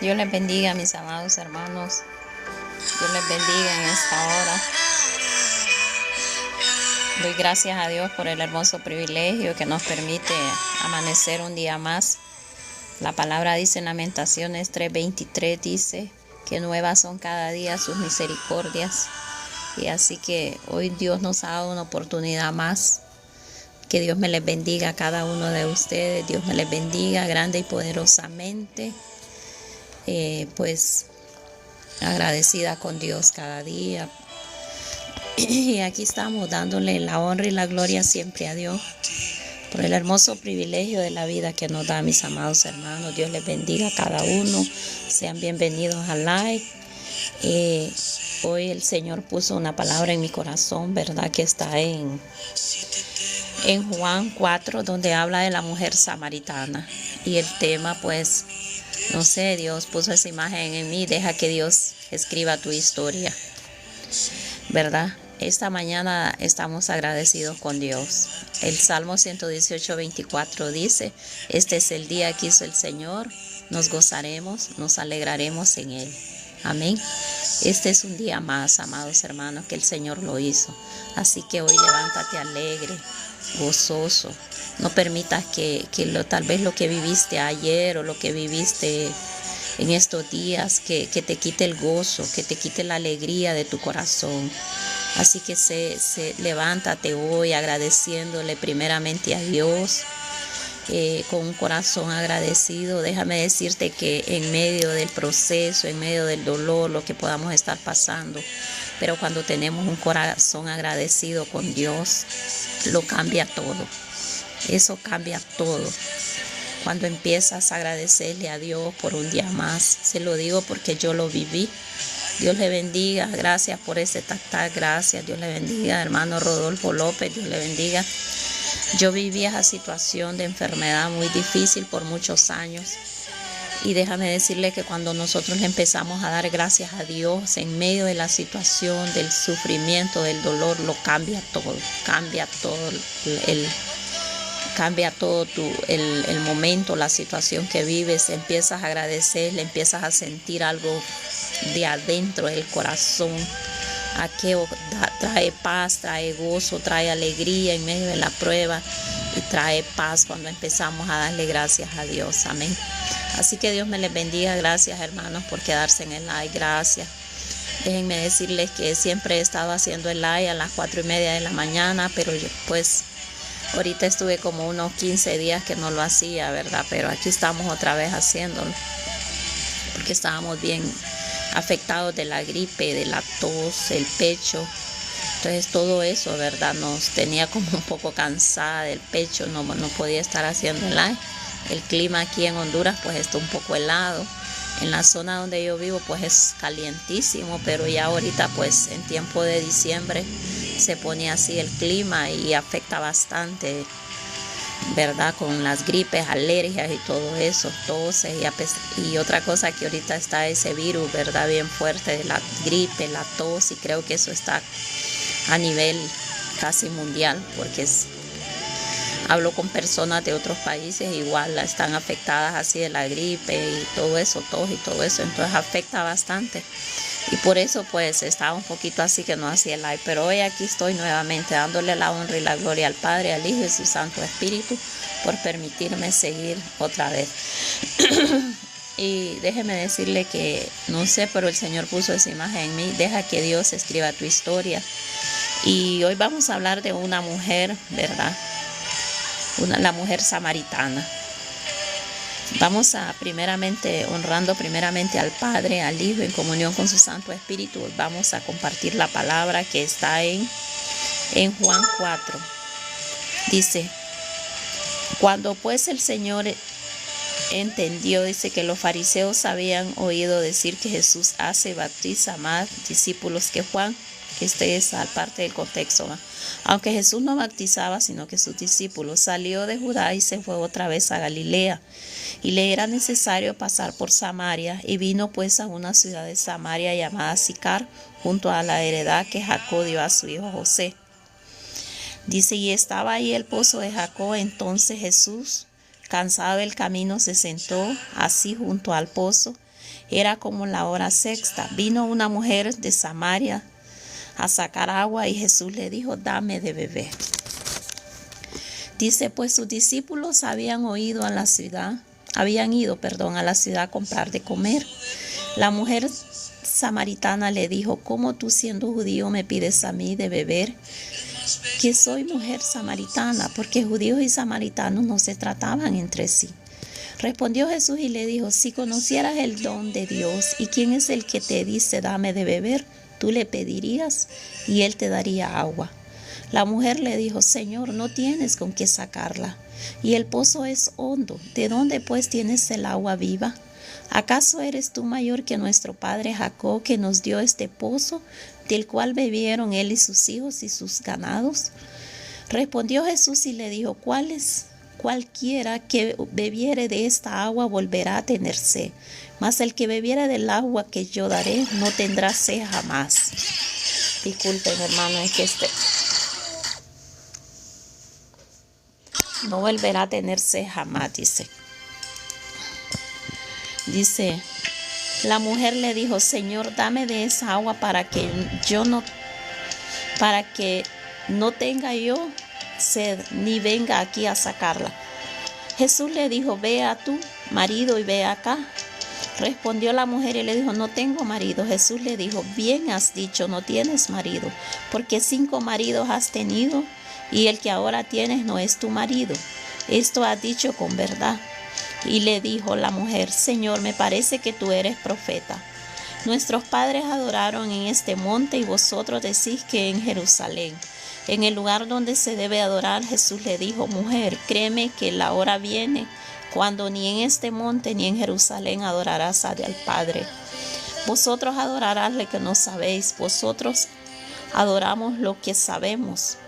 Dios les bendiga, mis amados hermanos. Dios les bendiga en esta hora. Doy gracias a Dios por el hermoso privilegio que nos permite amanecer un día más. La palabra dice en Lamentaciones 3:23, dice que nuevas son cada día sus misericordias. Y así que hoy Dios nos ha dado una oportunidad más. Que Dios me les bendiga a cada uno de ustedes. Dios me les bendiga grande y poderosamente. Pues agradecida con Dios cada día. Y aquí estamos dándole la honra y la gloria siempre a Dios por el hermoso privilegio de la vida que nos da, mis amados hermanos. Dios les bendiga a cada uno. Sean bienvenidos al live. Hoy el Señor puso una palabra en mi corazón, ¿verdad? Que está en Juan 4, donde habla de la mujer samaritana. Y el tema, pues, no sé, Dios puso esa imagen en mí. Deja que Dios escriba tu historia, ¿verdad? Esta mañana estamos agradecidos con Dios. El Salmo 118:24 dice: este es el día que hizo el Señor, nos gozaremos, nos alegraremos en él. Amén. Este es un día más, amados hermanos, que el Señor lo hizo. Así que hoy levántate alegre, gozoso. No permitas que tal vez lo que viviste ayer o lo que viviste en estos días, que te quite el gozo, que te quite la alegría de tu corazón. Así que levántate hoy agradeciéndole primeramente a Dios, con un corazón agradecido. Déjame decirte que en medio del proceso, en medio del dolor, lo que podamos estar pasando, pero cuando tenemos un corazón agradecido con Dios, lo cambia todo. Eso cambia todo. Cuando empiezas a agradecerle a Dios por un día más, se lo digo porque yo lo viví. Dios le bendiga, gracias por ese tactar, gracias. Dios le bendiga, hermano Rodolfo López, Dios le bendiga. Yo viví esa situación de enfermedad muy difícil por muchos años. Y déjame decirle que cuando nosotros le empezamos a dar gracias a Dios en medio de la situación, del sufrimiento, del dolor, lo cambia todo. Cambia todo el momento, la situación que vives. Empiezas a agradecer, le empiezas a sentir algo de adentro del corazón. Aquello trae paz, trae gozo, trae alegría en medio de la prueba y trae paz cuando empezamos a darle gracias a Dios. Amén. Así que Dios me les bendiga. Gracias, hermanos, por quedarse en el live. Gracias. Déjenme decirles que siempre he estado haciendo el live a las 4:30 de la mañana, pero yo, pues ahorita estuve como unos 15 días que no lo hacía, ¿verdad? Pero aquí estamos otra vez haciéndolo, porque estábamos bien afectados de la gripe, de la tos, el pecho. Entonces todo eso, ¿verdad? Nos tenía como un poco cansada del pecho, no podía estar haciendo el live. El clima aquí en Honduras pues está un poco helado. En la zona donde yo vivo pues es calientísimo, pero ya ahorita pues en tiempo de diciembre se pone así el clima y afecta bastante, ¿verdad? Con las gripes, alergias y todo eso, toses y otra cosa que ahorita está ese virus, ¿verdad? Bien fuerte de la gripe, la tos, y creo que eso está a nivel casi mundial, porque hablo con personas de otros países, igual están afectadas así de la gripe y todo eso, tos y todo eso, entonces afecta bastante. Y por eso pues estaba un poquito así que no hacía el live. Pero hoy aquí estoy nuevamente dándole la honra y la gloria al Padre, al Hijo y su Santo Espíritu por permitirme seguir otra vez. Y déjeme decirle que, no sé, pero el Señor puso esa imagen en mí. Deja que Dios escriba tu historia. Y hoy vamos a hablar de una mujer, ¿verdad? La mujer samaritana. Vamos a honrando primeramente al Padre, al Hijo, en comunión con su Santo Espíritu. Vamos a compartir la palabra que está en Juan 4. Dice: cuando pues el Señor entendió, dice, que los fariseos habían oído decir que Jesús hace y bautiza más discípulos que Juan. Este es parte del contexto, ¿no? Aunque Jesús no bautizaba, sino que sus discípulos, salió de Judá y se fue otra vez a Galilea. Y le era necesario pasar por Samaria, y vino pues a una ciudad de Samaria llamada Sicar, junto a la heredad que Jacob dio a su hijo José. Dice: y estaba ahí el pozo de Jacob. Entonces Jesús, cansado del camino, se sentó así junto al pozo. Era como la hora sexta. Vino una mujer de Samaria a sacar agua y Jesús le dijo, dame de beber. Dice, pues sus discípulos habían ido a la ciudad a comprar de comer. La mujer samaritana le dijo, ¿cómo tú siendo judío me pides a mí de beber? Que soy mujer samaritana, porque judíos y samaritanos no se trataban entre sí. Respondió Jesús y le dijo, si conocieras el don de Dios y quién es el que te dice dame de beber, tú le pedirías y él te daría agua. La mujer le dijo, Señor, no tienes con qué sacarla y el pozo es hondo. ¿De dónde pues tienes el agua viva? ¿Acaso eres tú mayor que nuestro padre Jacob, que nos dio este pozo, del cual bebieron él y sus hijos y sus ganados? Respondió Jesús y le dijo, cualquiera que bebiere de esta agua volverá a tener sed, mas el que bebiere del agua que yo daré no tendrá sed jamás. Disculpen, hermano, es que no volverá a tener sed jamás, dice. Dice, la mujer le dijo, Señor, dame de esa agua para que no tenga yo sed, ni venga aquí a sacarla. Jesús le dijo, ve a tu marido y ve acá. Respondió la mujer y le dijo, no tengo marido. Jesús le dijo, bien has dicho, no tienes marido, porque 5 maridos has tenido, y el que ahora tienes no es tu marido. Esto has dicho con verdad. Y le dijo la mujer, Señor, me parece que tú eres profeta. Nuestros padres adoraron en este monte y vosotros decís que en Jerusalén. En el lugar donde se debe adorar, Jesús le dijo, mujer, créeme que la hora viene cuando ni en este monte ni en Jerusalén adorarás al Padre. Vosotros adorarás lo que no sabéis, vosotros adoramos lo que sabemos,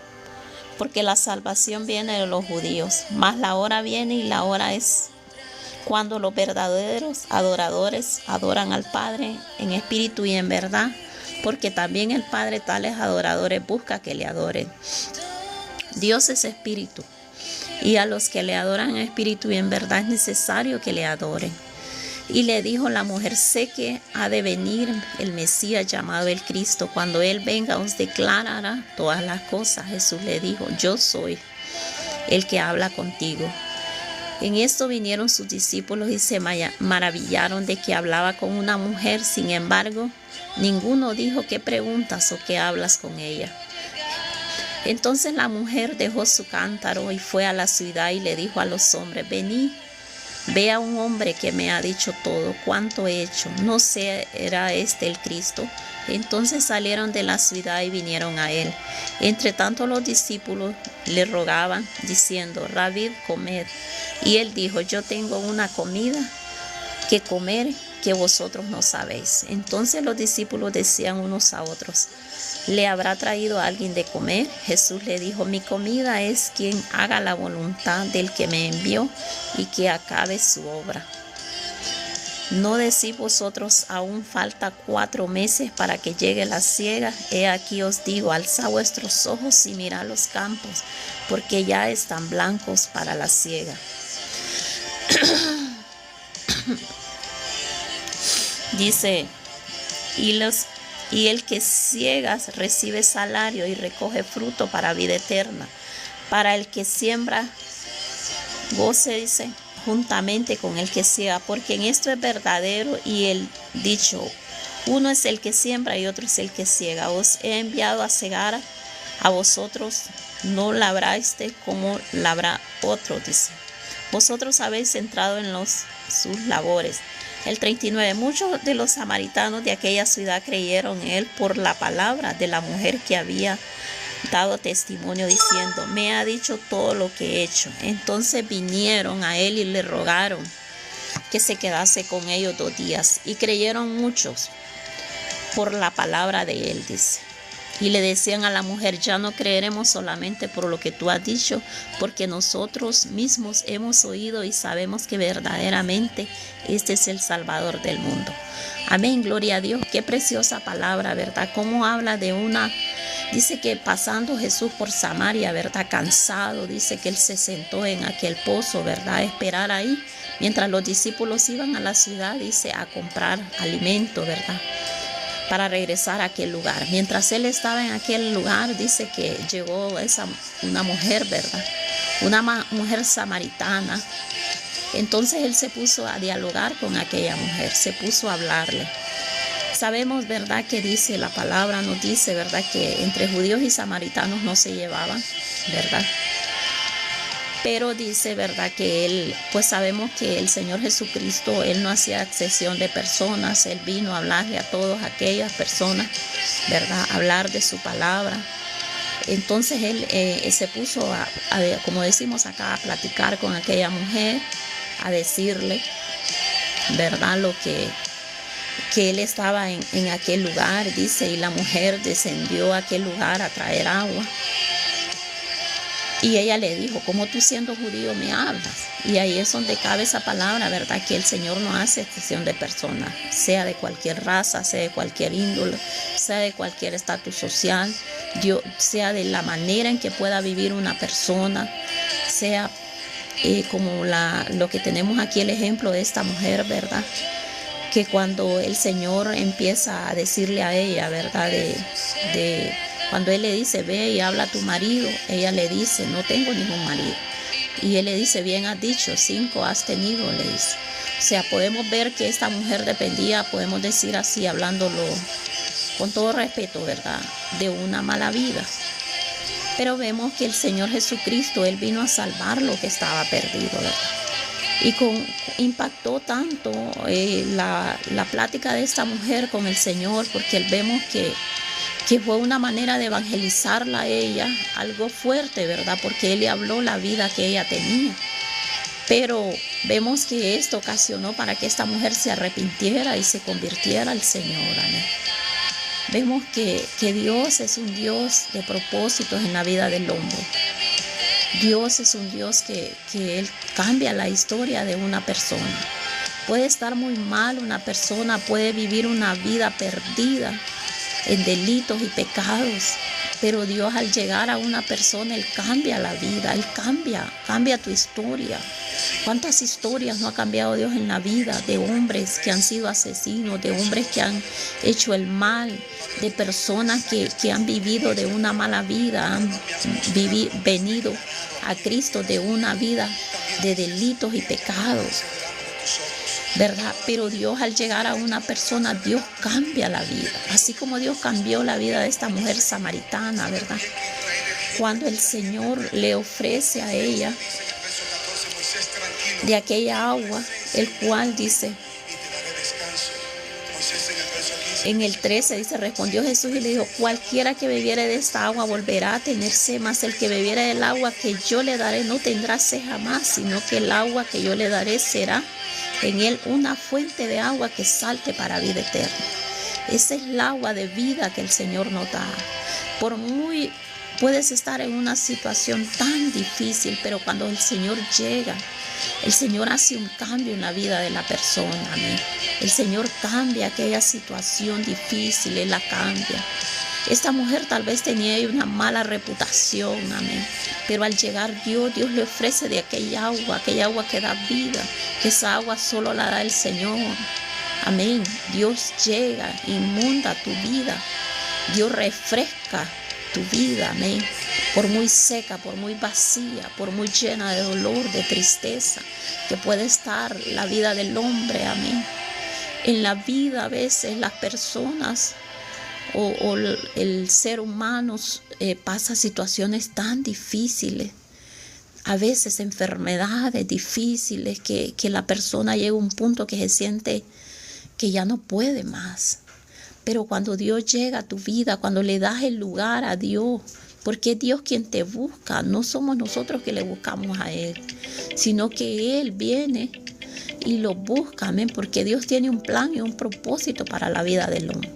porque la salvación viene de los judíos. Mas la hora viene y la hora es cuando los verdaderos adoradores adoran al Padre en espíritu y en verdad, porque también el Padre tales adoradores busca que le adoren. Dios es espíritu, y a los que le adoran en espíritu y en verdad es necesario que le adoren. Y le dijo la mujer, sé que ha de venir el Mesías llamado el Cristo. Cuando Él venga os declarará todas las cosas. Jesús le dijo, yo soy el que habla contigo. En esto vinieron sus discípulos y se maravillaron de que hablaba con una mujer. Sin embargo, ninguno dijo, ¿qué preguntas o qué hablas con ella? Entonces la mujer dejó su cántaro y fue a la ciudad y le dijo a los hombres, venid, ve a un hombre que me ha dicho todo cuanto he hecho. ¿No será este el Cristo? Entonces salieron de la ciudad y vinieron a él. Entre tanto los discípulos le rogaban, diciendo, Rabí, comed. Y él dijo, yo tengo una comida que comer que vosotros no sabéis. Entonces los discípulos decían unos a otros, ¿le habrá traído a alguien de comer? Jesús le dijo, mi comida es quien haga la voluntad del que me envió y que acabe su obra. ¿No decís vosotros, aún falta 4 meses para que llegue la siega? He aquí os digo, alzad vuestros ojos y mirad los campos, porque ya están blancos para la siega. Dice, y el que siega recibe salario y recoge fruto para vida eterna. Para el que siembra, goce, dice, juntamente con el que siega, porque en esto es verdadero y el dicho, uno es el que siembra y otro es el que siega. Os he enviado a segar, a vosotros no labraste como labra otro, dice. Vosotros habéis entrado en sus labores. El 39, muchos de los samaritanos de aquella ciudad creyeron en él por la palabra de la mujer que había dado testimonio diciendo, me ha dicho todo lo que he hecho. Entonces vinieron a él y le rogaron que se quedase con ellos 2 días. Y creyeron muchos por la palabra de él, dice. Y le decían a la mujer, ya no creeremos solamente por lo que tú has dicho, porque nosotros mismos hemos oído y sabemos que verdaderamente este es el Salvador del mundo. Amén, gloria a Dios. Qué preciosa palabra, ¿verdad? Cómo habla de dice que pasando Jesús por Samaria, ¿verdad? Cansado, dice que él se sentó en aquel pozo, ¿verdad? A esperar ahí, mientras los discípulos iban a la ciudad, dice, a comprar alimento, ¿verdad?, para regresar a aquel lugar. Mientras él estaba en aquel lugar, dice que llegó una mujer, ¿verdad?, una mujer samaritana. Entonces él se puso a dialogar con aquella mujer, se puso a hablarle. Sabemos, ¿verdad?, que dice la palabra, nos dice, ¿verdad?, que entre judíos y samaritanos no se llevaban, ¿verdad? Pero dice, ¿verdad?, que él, pues sabemos que el Señor Jesucristo, él no hacía excepción de personas. Él vino a hablarle a todas aquellas personas, ¿verdad?, a hablar de su palabra. Entonces él se puso como decimos acá, a platicar con aquella mujer, a decirle, ¿verdad?, lo que él estaba en aquel lugar, dice, y la mujer descendió a aquel lugar a traer agua. Y ella le dijo, ¿cómo tú siendo judío me hablas? Y ahí es donde cabe esa palabra, ¿verdad?, que el Señor no hace excepción de personas, sea de cualquier raza, sea de cualquier índole, sea de cualquier estatus social, sea de la manera en que pueda vivir una persona, sea como lo que tenemos aquí, el ejemplo de esta mujer, ¿verdad?, que cuando el Señor empieza a decirle a ella, ¿verdad?, cuando Él le dice, ve y habla a tu marido, ella le dice, no tengo ningún marido. Y Él le dice, bien has dicho, 5 has tenido, le dice. O sea, podemos ver que esta mujer dependía, podemos decir así, hablándolo con todo respeto, ¿verdad?, de una mala vida. Pero vemos que el Señor Jesucristo, Él vino a salvar lo que estaba perdido, ¿verdad? Y impactó tanto la plática de esta mujer con el Señor, porque vemos que fue una manera de evangelizarla a ella, algo fuerte, ¿verdad?, porque Él le habló la vida que ella tenía. Pero vemos que esto ocasionó para que esta mujer se arrepintiera y se convirtiera al Señor. Amén. Vemos que Dios es un Dios de propósitos en la vida del hombre. Dios es un Dios que Él cambia la historia de una persona. Puede estar muy mal una persona, puede vivir una vida perdida en delitos y pecados, pero Dios, al llegar a una persona, Él cambia la vida, Él cambia tu historia. ¿Cuántas historias no ha cambiado Dios en la vida de hombres que han sido asesinos, de hombres que han hecho el mal, de personas que han vivido de una mala vida, han venido a Cristo de una vida de delitos y pecados, ¿verdad? Pero Dios, al llegar a una persona, Dios cambia la vida, así como Dios cambió la vida de esta mujer samaritana, ¿verdad? Cuando el Señor le ofrece a ella de aquella agua, el cual dice, en el 13 dice, respondió Jesús y le dijo, cualquiera que bebiere de esta agua volverá a tener sed, mas el que bebiere del agua que yo le daré no tendrá sed jamás, sino que el agua que yo le daré será en él una fuente de agua que salte para vida eterna. Esa es el agua de vida que el Señor nos da. Puedes estar en una situación tan difícil, pero cuando el Señor llega, el Señor hace un cambio en la vida de la persona. Amén. El Señor cambia aquella situación difícil, Él la cambia. Esta mujer tal vez tenía una mala reputación, amén. Pero al llegar Dios le ofrece de aquella agua que da vida, que esa agua solo la da el Señor. Amén. Dios llega, inunda tu vida. Dios refresca tu vida, amén. Por muy seca, por muy vacía, por muy llena de dolor, de tristeza, que puede estar la vida del hombre, amén. En la vida a veces las personas o el ser humano pasa situaciones tan difíciles, a veces enfermedades difíciles, que la persona llega a un punto que se siente que ya no puede más. Pero cuando Dios llega a tu vida, cuando le das el lugar a Dios, porque es Dios quien te busca, no somos nosotros que le buscamos a Él, sino que Él viene y lo busca, amén, porque Dios tiene un plan y un propósito para la vida del hombre.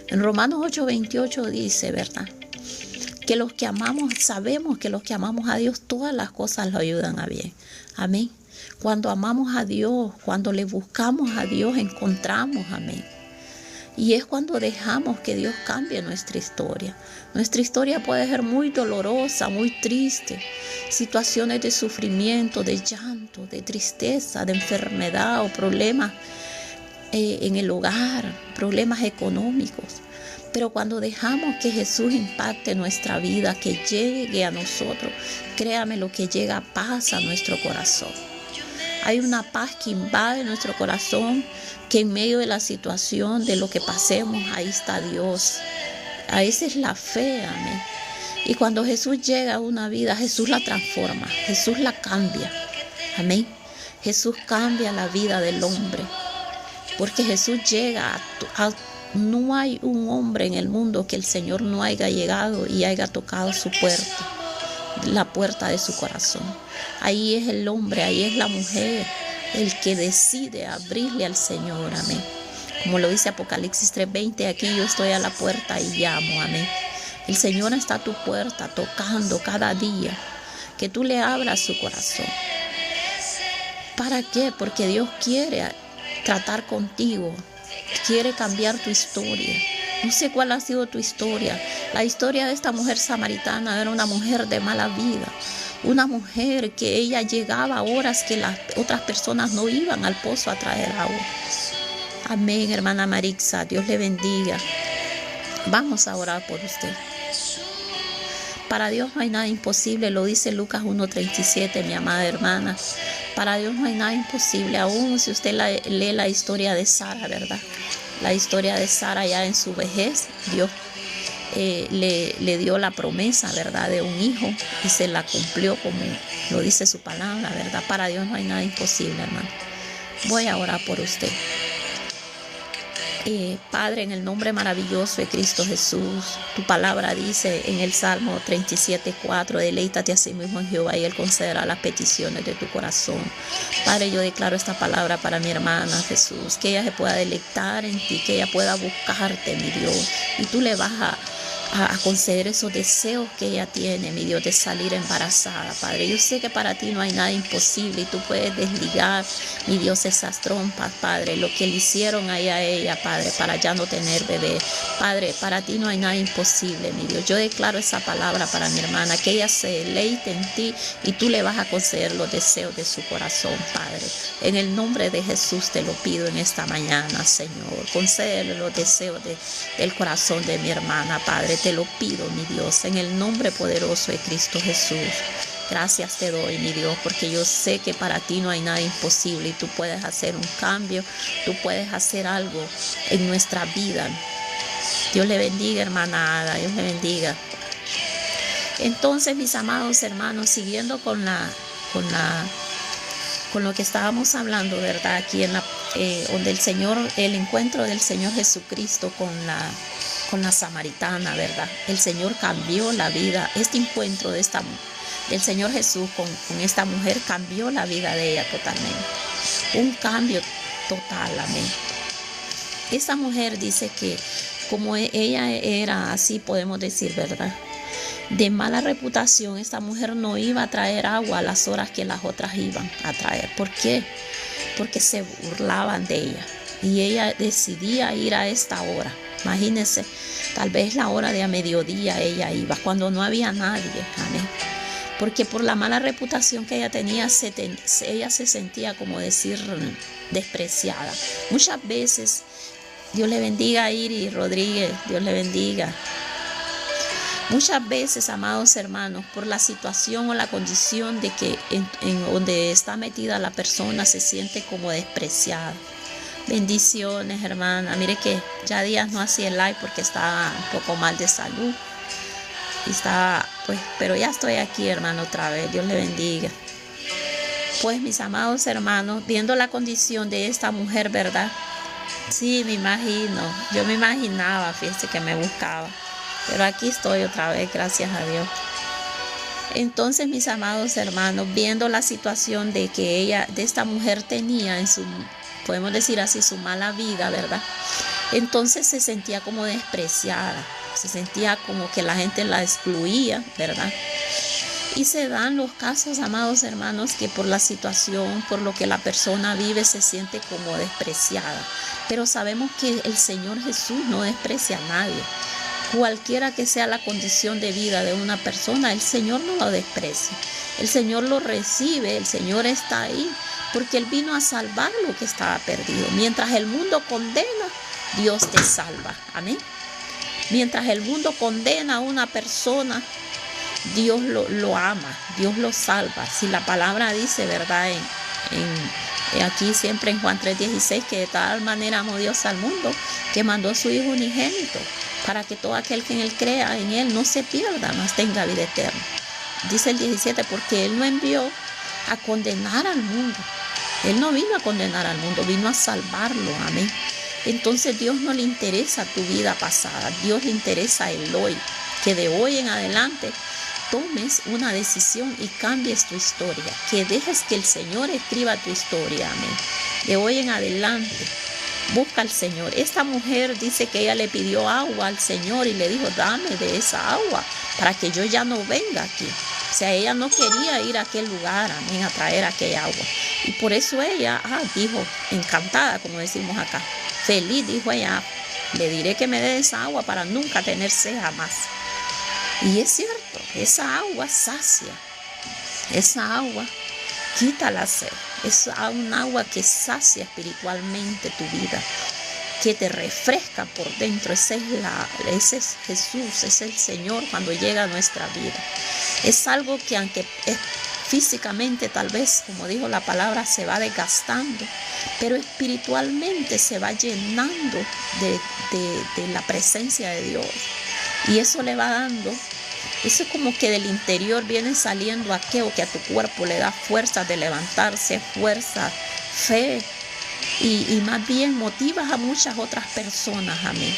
En Romanos 8:28 dice, ¿verdad?, que los que amamos, sabemos que los que amamos a Dios, todas las cosas lo ayudan a bien. Amén. Cuando amamos a Dios, cuando le buscamos a Dios, encontramos, amén. Y es cuando dejamos que Dios cambie nuestra historia. Nuestra historia puede ser muy dolorosa, muy triste. Situaciones de sufrimiento, de llanto, de tristeza, de enfermedad o problemas en el hogar, problemas económicos. Pero cuando dejamos que Jesús impacte nuestra vida, que llegue a nosotros, créame lo que llega, paz a nuestro corazón. Hay una paz que invade nuestro corazón, que en medio de la situación, de lo que pasemos, ahí está Dios. A esa es la fe, amén. Y cuando Jesús llega a una vida, Jesús la transforma, Jesús la cambia, amén. Jesús cambia la vida del hombre, porque Jesús llega no hay un hombre en el mundo que el Señor no haya llegado y haya tocado su puerta, la puerta de su corazón. Ahí es el hombre, ahí es la mujer, el que decide abrirle al Señor, amén. Como lo dice Apocalipsis 3:20, aquí yo estoy a la puerta y llamo, amén. El Señor está a tu puerta tocando cada día, que tú le abras su corazón. ¿Para qué? Porque Dios quiere tratar contigo, quiere cambiar tu historia. No sé cuál ha sido tu historia. La historia de esta mujer samaritana era una mujer de mala vida. Una mujer que ella llegaba a horas que las otras personas no iban al pozo a traer agua. Amén, hermana Marixa. Dios le bendiga. Vamos a orar por usted. Para Dios no hay nada imposible, lo dice Lucas 1:37, mi amada hermana. Para Dios no hay nada imposible, aún si usted lee la historia de Sara, ¿verdad? La historia de Sara ya en su vejez, Dios le dio la promesa, ¿verdad?, de un hijo y se la cumplió como lo dice su palabra, ¿verdad? Para Dios no hay nada imposible, hermano. Voy a orar por usted. Padre, en el nombre maravilloso de Cristo Jesús, tu palabra dice en el Salmo 37:4, deleítate a sí mismo en Jehová y Él concederá las peticiones de tu corazón. Padre, yo declaro esta palabra para mi hermana Jesús, que ella se pueda deleitar en ti, que ella pueda buscarte, mi Dios, y tú le vas a conceder esos deseos que ella tiene, mi Dios, de salir embarazada, Padre. Yo sé que para ti no hay nada imposible y tú puedes desligar, mi Dios, esas trompas, Padre, lo que le hicieron ahí a ella, Padre, para ya no tener bebé. Padre, para ti no hay nada imposible, mi Dios. Yo declaro esa palabra para mi hermana, que ella se deleite en ti y tú le vas a conceder los deseos de su corazón, Padre. En el nombre de Jesús te lo pido en esta mañana, Señor. Concédele los deseos del corazón de mi hermana, Padre. Te lo pido, mi Dios, en el nombre poderoso de Cristo Jesús. Gracias te doy, mi Dios, porque yo sé que para ti no hay nada imposible y tú puedes hacer un cambio, tú puedes hacer algo en nuestra vida. Dios le bendiga, hermana Ada, Dios le bendiga. Entonces, mis amados hermanos, siguiendo con lo que estábamos hablando, ¿verdad? Aquí en donde el encuentro del Señor Jesucristo con la samaritana, ¿verdad? El Señor cambió la vida. Este encuentro del Señor Jesús con esta mujer cambió la vida de ella totalmente. Un cambio total, amén. Esta mujer dice que como ella era así, podemos decir, ¿verdad?, de mala reputación, esta mujer no iba a traer agua a las horas que las otras iban a traer. ¿Por qué? Porque se burlaban de ella y ella decidía ir a esta hora. Imagínense, tal vez la hora de a mediodía ella iba, cuando no había nadie, amén. Porque por la mala reputación que ella tenía, ella se sentía, como decir, despreciada. Muchas veces, Dios le bendiga a Iris Rodríguez, Dios le bendiga. Muchas veces, amados hermanos, por la situación o la condición de que en donde está metida la persona se siente como despreciada. Bendiciones, hermana. Mire que ya días no hacía el live porque estaba un poco mal de salud. Pero ya estoy aquí, hermano, otra vez. Dios le bendiga. Pues, mis amados hermanos, viendo la condición de esta mujer, ¿verdad? Sí, me imagino. Yo me imaginaba, fíjese, que me buscaba. Pero aquí estoy otra vez, gracias a Dios. Entonces, mis amados hermanos, viendo la situación de esta mujer tenía en su, podemos decir así, su mala vida, ¿verdad? Entonces se sentía como despreciada, se sentía como que la gente la excluía, ¿verdad? Y se dan los casos, amados hermanos, que por la situación, por lo que la persona vive, se siente como despreciada. Pero sabemos que el Señor Jesús no desprecia a nadie. Cualquiera que sea la condición de vida de una persona, el Señor no lo desprecia. El Señor lo recibe, el Señor está ahí, porque Él vino a salvar lo que estaba perdido. Mientras el mundo condena, Dios te salva. Amén. Mientras el mundo condena a una persona, Dios lo ama, Dios lo salva. Si la palabra dice, ¿verdad? Aquí siempre en Juan 3:16, que de tal manera amó Dios al mundo, que mandó a su Hijo unigénito, para que todo aquel que en Él crea, en Él no se pierda, mas tenga vida eterna. Dice el 17, porque Él no envió a condenar al mundo. Él no vino a condenar al mundo, vino a salvarlo. Amén. Entonces Dios no le interesa tu vida pasada, Dios le interesa el hoy. Que de hoy en adelante tomes una decisión y cambies tu historia. Que dejes que el Señor escriba tu historia. Amén. De hoy en adelante, busca al Señor. Esta mujer dice que ella le pidió agua al Señor y le dijo, dame de esa agua para que yo ya no venga aquí. O sea, ella no quería ir a aquel lugar, amén, a traer aquella agua. Y por eso ella dijo, encantada, como decimos acá, feliz, dijo ella, le diré que me dé esa agua para nunca tener sed jamás. Y es cierto, esa agua sacia, esa agua quita la sed, es un agua que sacia espiritualmente tu vida, que te refresca por dentro. Ese es Jesús, es el Señor cuando llega a nuestra vida. Es algo que aunque físicamente tal vez, como dijo la palabra, se va desgastando, pero espiritualmente se va llenando de la presencia de Dios. Y eso le va dando, eso es como que del interior viene saliendo aquello que a tu cuerpo le da fuerza de levantarse, fuerza, fe, y más bien motivas a muchas otras personas, amén,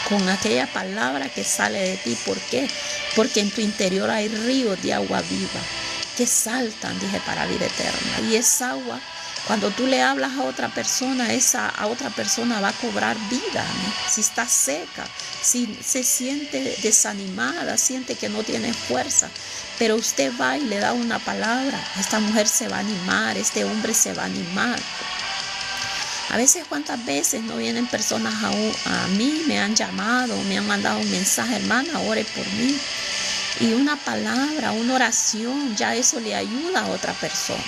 con aquella palabra que sale de ti. ¿Por qué? Porque en tu interior hay ríos de agua viva que saltan, dije, para vida eterna. Y esa agua, cuando tú le hablas a otra persona, esa otra persona va a cobrar vida, amén. Si está seca, si se siente desanimada, siente que no tiene fuerza, pero usted va y le da una palabra, esta mujer se va a animar, este hombre se va a animar. A veces, ¿cuántas veces no vienen personas a mí, me han llamado, me han mandado un mensaje, hermana, ore por mí? Y una palabra, una oración, ya eso le ayuda a otra persona.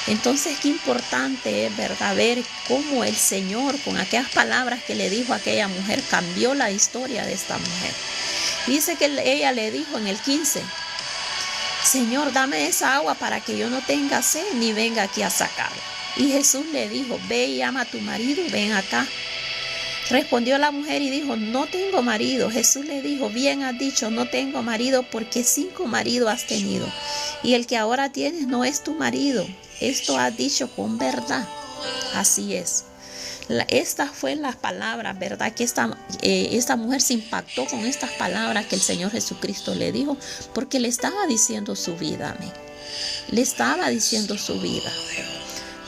Entonces, qué importante es, ¿verdad?, ver cómo el Señor, con aquellas palabras que le dijo a aquella mujer, cambió la historia de esta mujer. Dice que ella le dijo en el 15, Señor, dame esa agua para que yo no tenga sed ni venga aquí a sacarla. Y Jesús le dijo, ve y llama a tu marido y ven acá. Respondió la mujer y dijo, no tengo marido. Jesús le dijo, bien has dicho, no tengo marido, porque 5 maridos has tenido. Y el que ahora tienes no es tu marido. Esto has dicho con verdad. Así es. Estas fueron las palabras, ¿verdad? Que esta mujer se impactó con estas palabras que el Señor Jesucristo le dijo, porque le estaba diciendo su vida, amén. Le estaba diciendo su vida,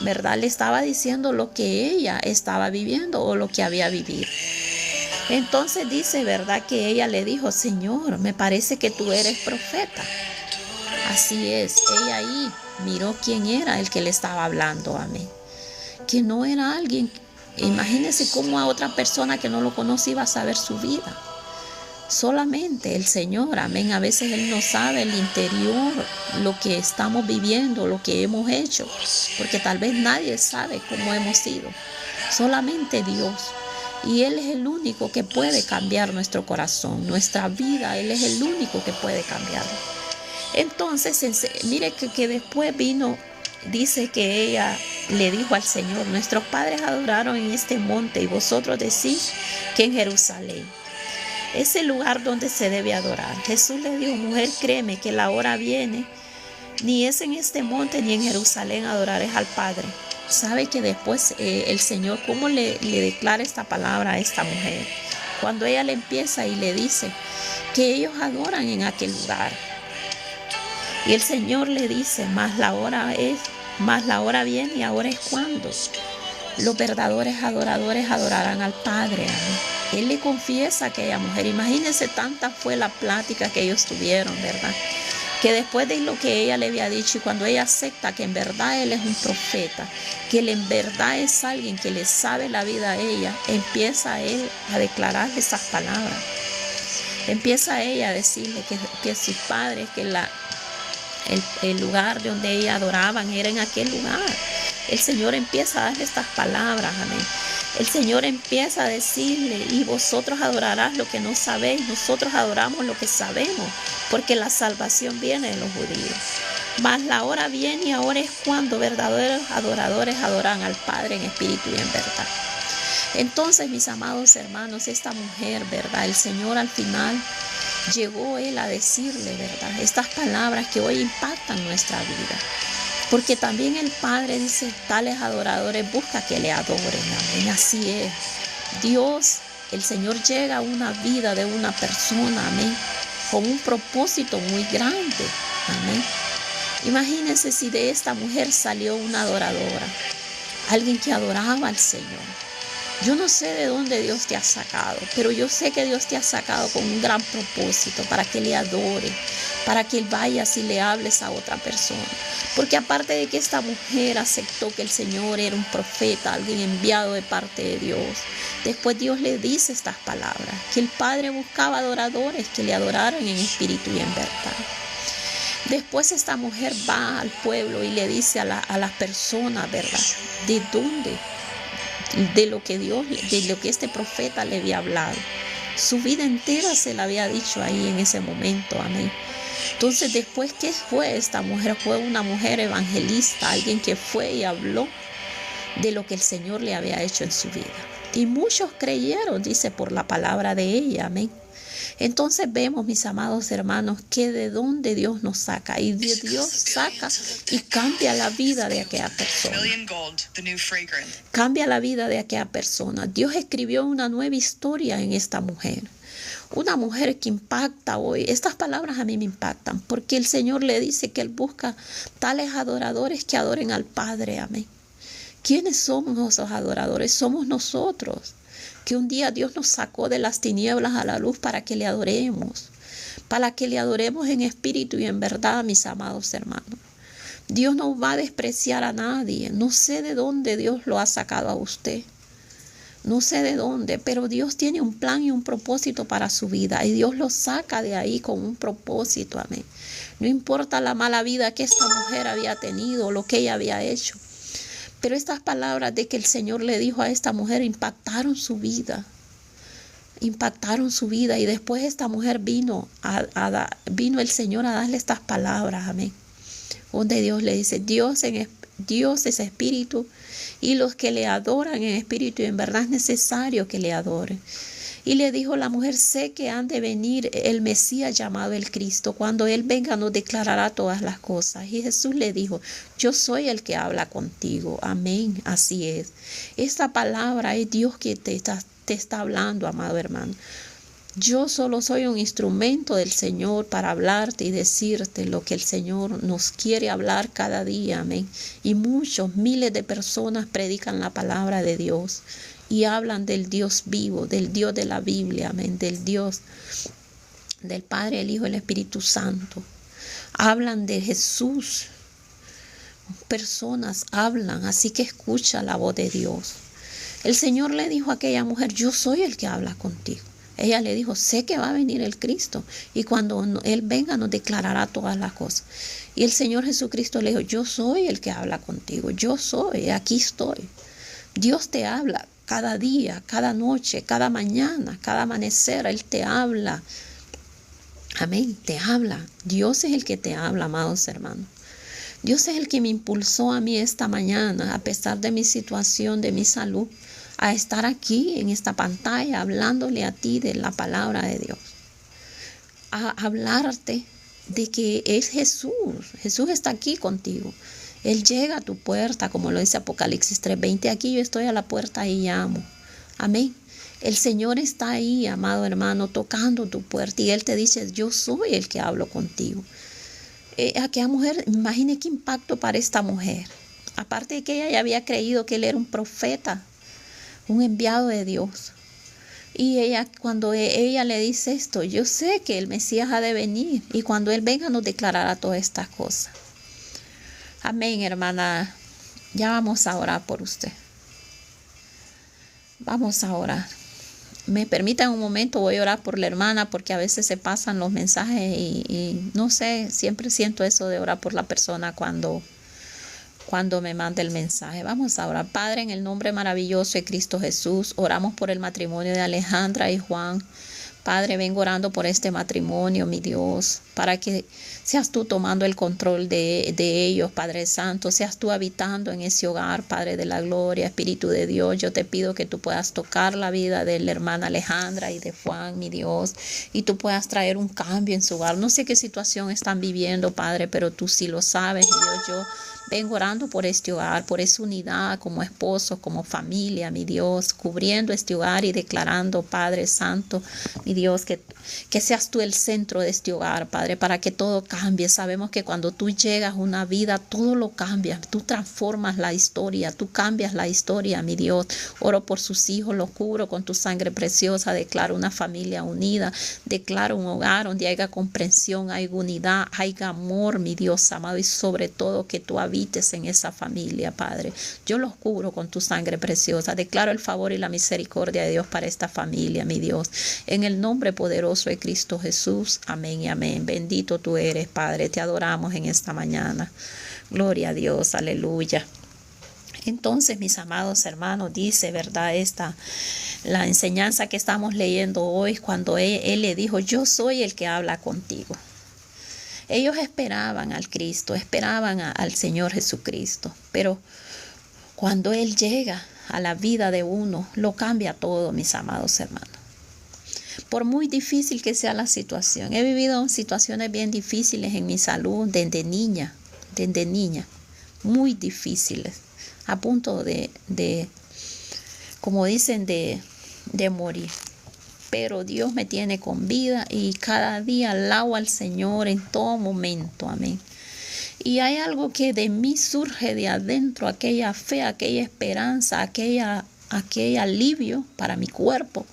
¿verdad? Le estaba diciendo lo que ella estaba viviendo o lo que había vivido. Entonces dice, ¿verdad?, que ella le dijo, Señor, me parece que tú eres profeta. Así es, ella ahí miró quién era el que le estaba hablando, amén. Que no era alguien, imagínese cómo a otra persona que no lo conoce iba a saber su vida. Solamente el Señor, amén. A veces Él no sabe el interior, lo que estamos viviendo, lo que hemos hecho, porque tal vez nadie sabe cómo hemos sido. Solamente Dios. Y Él es el único que puede cambiar nuestro corazón, nuestra vida. Él es el único que puede cambiarlo. Entonces, mire que después vino, dice que ella le dijo al Señor, nuestros padres adoraron en este monte y vosotros decís que en Jerusalén. Es el lugar donde se debe adorar. Jesús le dijo, mujer, créeme que la hora viene, ni es en este monte ni en Jerusalén adorarás al Padre. Sabe que después el Señor, ¿cómo le declara esta palabra a esta mujer? Cuando ella le empieza y le dice que ellos adoran en aquel lugar. Y el Señor le dice, más la hora viene y ahora es cuando los verdaderos adoradores adorarán al Padre. Amén. Él le confiesa a aquella mujer. Imagínense, tanta fue la plática que ellos tuvieron, ¿verdad? que después de lo que ella le había dicho y cuando ella acepta que en verdad él es un profeta, que él en verdad es alguien que le sabe la vida a ella, empieza él a declarar esas palabras. Empieza ella a decirle que sus padres, que el lugar donde ella adoraban era en aquel lugar. El Señor empieza a darle estas palabras, amén. El Señor empieza a decirle, y vosotros adorarás lo que no sabéis, nosotros adoramos lo que sabemos, porque la salvación viene de los judíos. Mas la hora viene y ahora es cuando verdaderos adoradores adoran al Padre en espíritu y en verdad. Entonces, mis amados hermanos, esta mujer, ¿verdad? El Señor al final llegó él a decirle, ¿verdad? Estas palabras que hoy impactan nuestra vida. Porque también el Padre dice, tales adoradores busca que le adoren. Amén. Así es. Dios, el Señor llega a una vida de una persona, amén, con un propósito muy grande. Amén. Imagínense si de esta mujer salió una adoradora, alguien que adoraba al Señor. Yo no sé de dónde Dios te ha sacado, pero yo sé que Dios te ha sacado con un gran propósito para que le adore, para que vayas y le hables a otra persona. Porque aparte de que esta mujer aceptó que el Señor era un profeta, alguien enviado de parte de Dios, después Dios le dice estas palabras, que el Padre buscaba adoradores que le adoraran en espíritu y en verdad. Después esta mujer va al pueblo y le dice a las personas, ¿verdad? ¿De dónde? De lo que este profeta le había hablado. Su vida entera se la había dicho ahí en ese momento, amén. Entonces, después, ¿qué fue esta mujer? Fue una mujer evangelista, alguien que fue y habló de lo que el Señor le había hecho en su vida. Y muchos creyeron, dice, por la palabra de ella, amén. Entonces vemos, mis amados hermanos, que de dónde Dios nos saca. Y de Dios saca y cambia la vida de aquella persona. Cambia la vida de aquella persona. Dios escribió una nueva historia en esta mujer. Una mujer que impacta hoy. Estas palabras a mí me impactan. Porque el Señor le dice que Él busca tales adoradores que adoren al Padre. Amén. ¿Quiénes somos esos adoradores? Somos nosotros. Que un día Dios nos sacó de las tinieblas a la luz para que le adoremos. Para que le adoremos en espíritu y en verdad, mis amados hermanos. Dios no va a despreciar a nadie. No sé de dónde Dios lo ha sacado a usted. No sé de dónde, pero Dios tiene un plan y un propósito para su vida. Y Dios lo saca de ahí con un propósito. Amén. No importa la mala vida que esta mujer había tenido, lo que ella había hecho. Pero estas palabras de que el Señor le dijo a esta mujer impactaron su vida. Impactaron su vida. Y después esta mujer vino el Señor a darle estas palabras. Amén. Donde Dios le dice, Dios es espíritu. Y los que le adoran en espíritu y en verdad es necesario que le adoren. Y le dijo la mujer, sé que han de venir el Mesías llamado el Cristo. Cuando Él venga nos declarará todas las cosas. Y Jesús le dijo, yo soy el que habla contigo. Amén, así es. Esta palabra es Dios que te está hablando, amado hermano. Yo solo soy un instrumento del Señor para hablarte y decirte lo que el Señor nos quiere hablar cada día. Amén. Y miles de personas predican la palabra de Dios. Y hablan del Dios vivo, del Dios de la Biblia, amén, del Dios, del Padre, el Hijo y el Espíritu Santo. Hablan de Jesús. Personas hablan, así que escucha la voz de Dios. El Señor le dijo a aquella mujer, yo soy el que habla contigo. Ella le dijo, sé que va a venir el Cristo y cuando Él venga nos declarará todas las cosas. Y el Señor Jesucristo le dijo, yo soy el que habla contigo, yo soy, aquí estoy. Dios te habla. Cada día, cada noche, cada mañana, cada amanecer, Él te habla. Amén, te habla. Dios es el que te habla, amados hermanos. Dios es el que me impulsó a mí esta mañana, a pesar de mi situación, de mi salud, a estar aquí en esta pantalla, hablándole a ti de la palabra de Dios. A hablarte de que es Jesús. Jesús está aquí contigo. Él llega a tu puerta, como lo dice Apocalipsis 3:20. Aquí yo estoy a la puerta y llamo. Amén. El Señor está ahí, amado hermano, tocando tu puerta. Y Él te dice, yo soy el que hablo contigo. Aquella mujer, imagine qué impacto para esta mujer. Aparte de que ella ya había creído que Él era un profeta, un enviado de Dios. Y ella, cuando ella le dice esto, yo sé que el Mesías ha de venir y cuando Él venga nos declarará todas estas cosas. Amén, hermana. Ya vamos a orar por usted. Vamos a orar. Me permitan un momento, voy a orar por la hermana porque a veces se pasan los mensajes y no sé, siempre siento eso de orar por la persona cuando me manda el mensaje. Vamos a orar. Padre, en el nombre maravilloso de Cristo Jesús, oramos por el matrimonio de Alejandra y Juan. Padre, vengo orando por este matrimonio, mi Dios, para que seas tú tomando el control de ellos, Padre Santo, seas tú habitando en ese hogar, Padre de la gloria, Espíritu de Dios. Yo te pido que tú puedas tocar la vida de la hermana Alejandra y de Juan, mi Dios, y tú puedas traer un cambio en su hogar. No sé qué situación están viviendo, Padre, pero tú sí lo sabes, mi Dios. Yo vengo orando por este hogar, por esa unidad como esposos, como familia, mi Dios, cubriendo este hogar y declarando, Padre Santo, mi Dios, que seas tú el centro de este hogar, Padre, para que todo cambie. Sabemos que cuando tú llegas a una vida, todo lo cambias. Tú transformas la historia, tú cambias la historia, mi Dios. Oro por sus hijos, los cubro con tu sangre preciosa. Declaro una familia unida, declaro un hogar donde haya comprensión, haya unidad, haya amor, mi Dios amado, y sobre todo que tú habites en esa familia, Padre. Yo los cubro con tu sangre preciosa. Declaro el favor y la misericordia de Dios para esta familia, mi Dios. En el nombre poderoso de Cristo Jesús. Amén y amén. Bendito tú eres, Padre. Te adoramos en esta mañana. Gloria a Dios. Aleluya. Entonces, mis amados hermanos, dice, ¿verdad? La enseñanza que estamos leyendo hoy, cuando él le dijo, yo soy el que habla contigo. Ellos esperaban al Cristo, esperaban al Señor Jesucristo, pero cuando Él llega a la vida de uno, lo cambia todo, mis amados hermanos. Por muy difícil que sea la situación, he vivido situaciones bien difíciles en mi salud desde niña, muy difíciles, a punto de como dicen, de morir. Pero Dios me tiene con vida y cada día alabo al Señor en todo momento. Amén. Y hay algo que de mí surge de adentro, aquella fe, aquella esperanza, aquel alivio para mi cuerpo.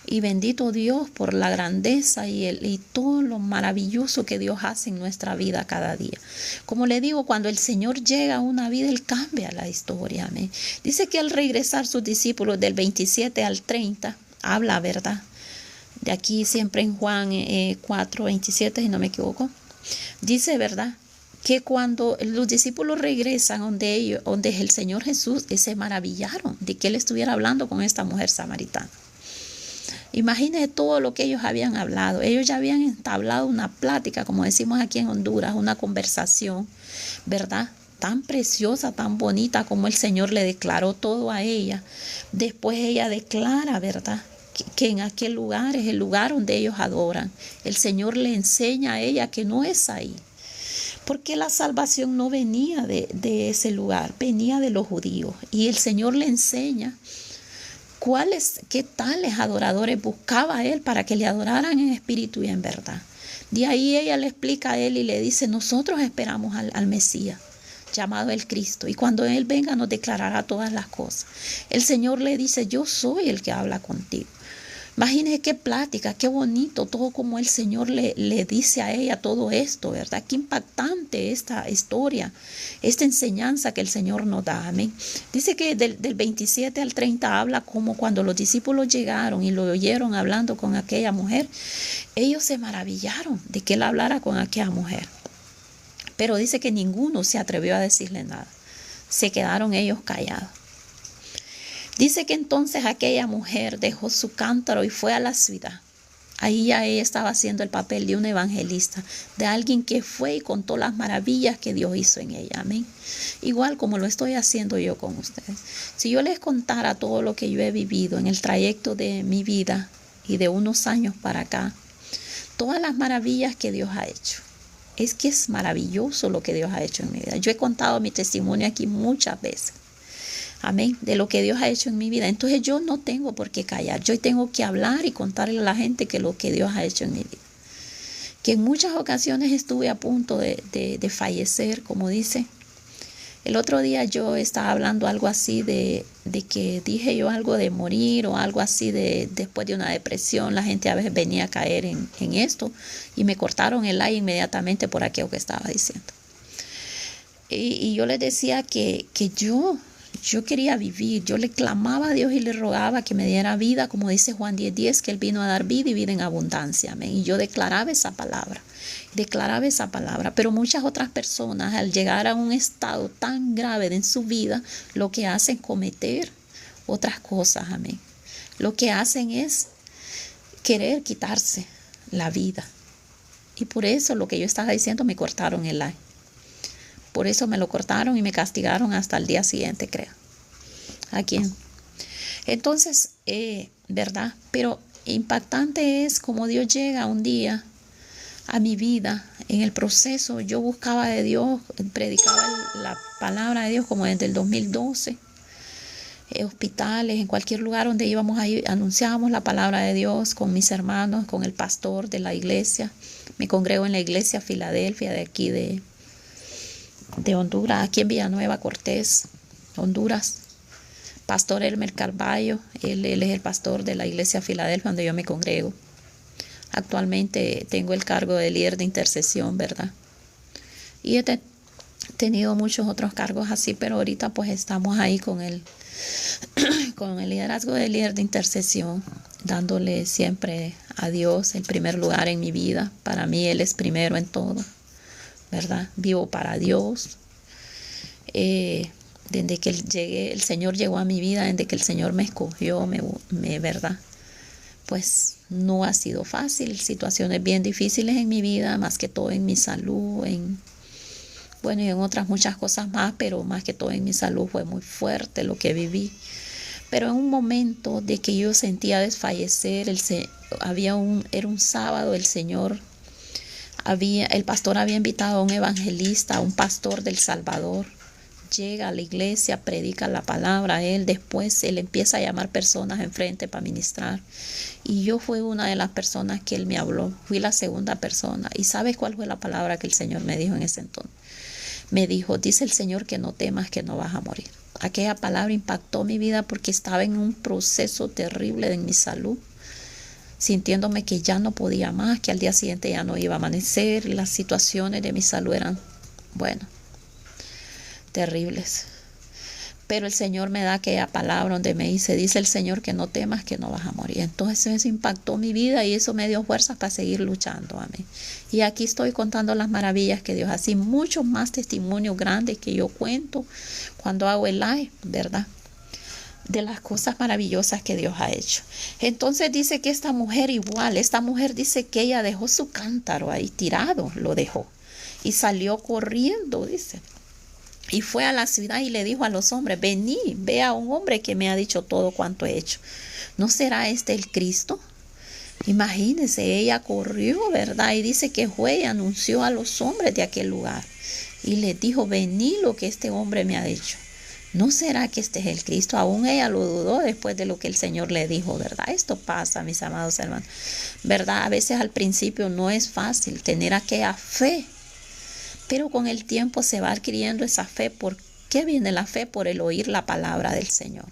Y bendito Dios por la grandeza y todo lo maravilloso que Dios hace en nuestra vida cada día. Como le digo, cuando el Señor llega a una vida, Él cambia la historia. Amén. Dice que al regresar sus discípulos del 27 al 30, habla, ¿verdad? De aquí siempre en Juan 4, 27, si no me equivoco. Dice, ¿verdad? Que cuando los discípulos regresan donde es el Señor Jesús, se maravillaron de que Él estuviera hablando con esta mujer samaritana. Imagínense todo lo que ellos habían hablado. Ellos ya habían entablado una plática, como decimos aquí en Honduras, una conversación, ¿verdad? Tan preciosa, tan bonita, como el Señor le declaró todo a ella. Después ella declara, ¿verdad?, que en aquel lugar es el lugar donde ellos adoran. El Señor le enseña a ella que no es ahí. Porque la salvación no venía de ese lugar, venía de los judíos. Y el Señor le enseña qué tales adoradores buscaba a Él para que le adoraran en espíritu y en verdad. De ahí ella le explica a Él y le dice, nosotros esperamos al Mesías, llamado el Cristo, y cuando Él venga nos declarará todas las cosas. El Señor le dice, yo soy el que habla contigo. Imagínense qué plática, qué bonito, todo como el Señor le dice a ella todo esto, ¿verdad? Qué impactante esta historia, esta enseñanza que el Señor nos da, amén. Dice que del 27 al 30 habla como cuando los discípulos llegaron y lo oyeron hablando con aquella mujer, ellos se maravillaron de que Él hablara con aquella mujer. Pero dice que ninguno se atrevió a decirle nada, se quedaron ellos callados. Dice que entonces aquella mujer dejó su cántaro y fue a la ciudad. Ahí ya ella estaba haciendo el papel de un evangelista, de alguien que fue y contó las maravillas que Dios hizo en ella. Amén. Igual como lo estoy haciendo yo con ustedes. Si yo les contara todo lo que yo he vivido en el trayecto de mi vida y de unos años para acá, todas las maravillas que Dios ha hecho. Es que es maravilloso lo que Dios ha hecho en mi vida. Yo he contado mi testimonio aquí muchas veces. Amén, de lo que Dios ha hecho en mi vida. Entonces yo no tengo por qué callar. Yo tengo que hablar y contarle a la gente que lo que Dios ha hecho en mi vida. Que en muchas ocasiones estuve a punto de fallecer, como dice. El otro día yo estaba hablando algo así de que dije yo algo de morir o algo así de después de una depresión. La gente a veces venía a caer en esto y me cortaron el aire inmediatamente por aquello que estaba diciendo. Y yo les decía que yo quería vivir, yo le clamaba a Dios y le rogaba que me diera vida, como dice Juan 10:10, que Él vino a dar vida y vida en abundancia. Amén. Y yo declaraba esa palabra, pero muchas otras personas al llegar a un estado tan grave en su vida, lo que hacen es cometer otras cosas. Amén. Lo que hacen es querer quitarse la vida. Y por eso lo que yo estaba diciendo, me cortaron el aire. Por eso me lo cortaron y me castigaron hasta el día siguiente, creo. Aquí. Entonces, ¿verdad? Pero impactante es como Dios llega un día a mi vida. En el proceso yo buscaba de Dios, predicaba la palabra de Dios como desde el 2012. Hospitales, en cualquier lugar donde íbamos ahí, anunciábamos la palabra de Dios con mis hermanos, con el pastor de la iglesia. Me congrego en la iglesia Filadelfia de aquí de Honduras, aquí en Villanueva Cortés, Honduras. Pastor Elmer Carballo, él es el pastor de la iglesia Filadelfia donde yo me congrego. Actualmente tengo el cargo de líder de intercesión, ¿verdad? Y he tenido muchos otros cargos así, pero ahorita pues estamos ahí con el liderazgo de líder de intercesión, dándole siempre a Dios el primer lugar en mi vida. Para mí Él es primero en todo, ¿verdad? Vivo para Dios. Desde que el Señor llegó a mi vida, desde que el Señor me escogió, ¿verdad? Pues no ha sido fácil, situaciones bien difíciles en mi vida, más que todo en mi salud, y en otras muchas cosas más, pero más que todo en mi salud fue muy fuerte lo que viví. Pero en un momento de que yo sentía desfallecer, era un sábado, el pastor había invitado a un evangelista, a un pastor del Salvador. Llega a la iglesia, predica la palabra a él, después él empieza a llamar personas enfrente para ministrar. Y yo fui una de las personas que él me habló, fui la segunda persona. ¿Y sabes cuál fue la palabra que el Señor me dijo en ese entonces? Me dijo, dice el Señor que no temas, que no vas a morir. Aquella palabra impactó mi vida porque estaba en un proceso terrible en mi salud, sintiéndome que ya no podía más, que al día siguiente ya no iba a amanecer. Las situaciones de mi salud eran, terribles. Pero el Señor me da aquella palabra donde me dice el Señor que no temas, que no vas a morir. Entonces eso impactó mi vida y eso me dio fuerzas para seguir luchando. Amén. Y aquí estoy contando las maravillas que Dios hace, muchos más testimonios grandes que yo cuento cuando hago el live, ¿verdad? De las cosas maravillosas que Dios ha hecho. Entonces dice que esta mujer dice que ella dejó su cántaro ahí tirado, lo dejó y salió corriendo, dice. Y fue a la ciudad y le dijo a los hombres, vení, ve a un hombre que me ha dicho todo cuanto he hecho. ¿No será este el Cristo? Imagínense, ella corrió, ¿verdad? Y dice que fue y anunció a los hombres de aquel lugar. Y les dijo, vení lo que este hombre me ha dicho. ¿No será que este es el Cristo? Aún ella lo dudó después de lo que el Señor le dijo, ¿verdad? Esto pasa, mis amados hermanos, ¿verdad? A veces al principio no es fácil tener aquella fe, pero con el tiempo se va adquiriendo esa fe. ¿Por qué viene la fe? Por el oír la palabra del Señor.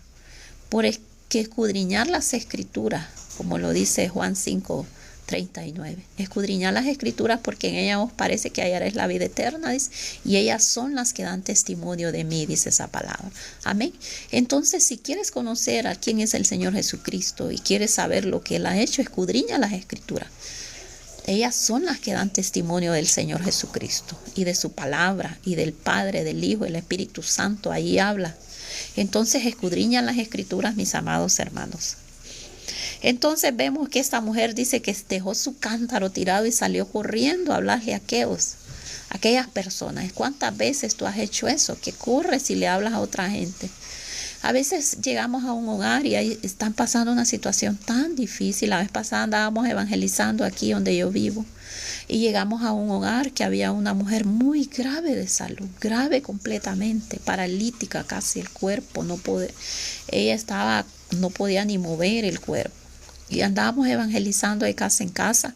Por el que escudriñar las escrituras, como lo dice Juan 5:39. Escudriñar las escrituras porque en ellas os parece que hallaréis la vida eterna, dice, y ellas son las que dan testimonio de mí, dice esa palabra. Amén. Entonces, si quieres conocer a quién es el Señor Jesucristo y quieres saber lo que Él ha hecho, escudriña las escrituras. Ellas son las que dan testimonio del Señor Jesucristo y de su palabra y del Padre, del Hijo, del Espíritu Santo. Ahí habla. Entonces escudriñan las escrituras, mis amados hermanos. Entonces vemos que esta mujer dice que dejó su cántaro tirado y salió corriendo a hablarle a aquellas personas. ¿Cuántas veces tú has hecho eso? Que corres y le hablas a otra gente. A veces llegamos a un hogar y ahí están pasando una situación tan difícil. La vez pasada andábamos evangelizando aquí donde yo vivo y llegamos a un hogar que había una mujer muy grave de salud, grave completamente, paralítica casi el cuerpo. No podía ni mover el cuerpo. Y andábamos evangelizando de casa en casa,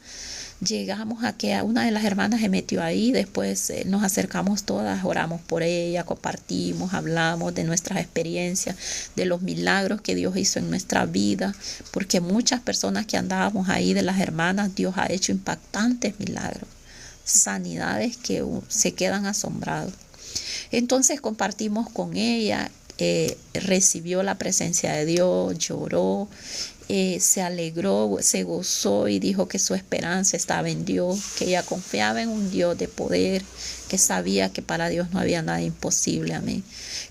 llegamos a que una de las hermanas se metió ahí, después nos acercamos todas, oramos por ella, compartimos, hablamos de nuestras experiencias, de los milagros que Dios hizo en nuestra vida, porque muchas personas que andábamos ahí de las hermanas, Dios ha hecho impactantes milagros, sanidades que se quedan asombrados. Entonces compartimos con ella, recibió la presencia de Dios, lloró, se alegró, se gozó y dijo que su esperanza estaba en Dios, que ella confiaba en un Dios de poder, que sabía que para Dios no había nada imposible, amén.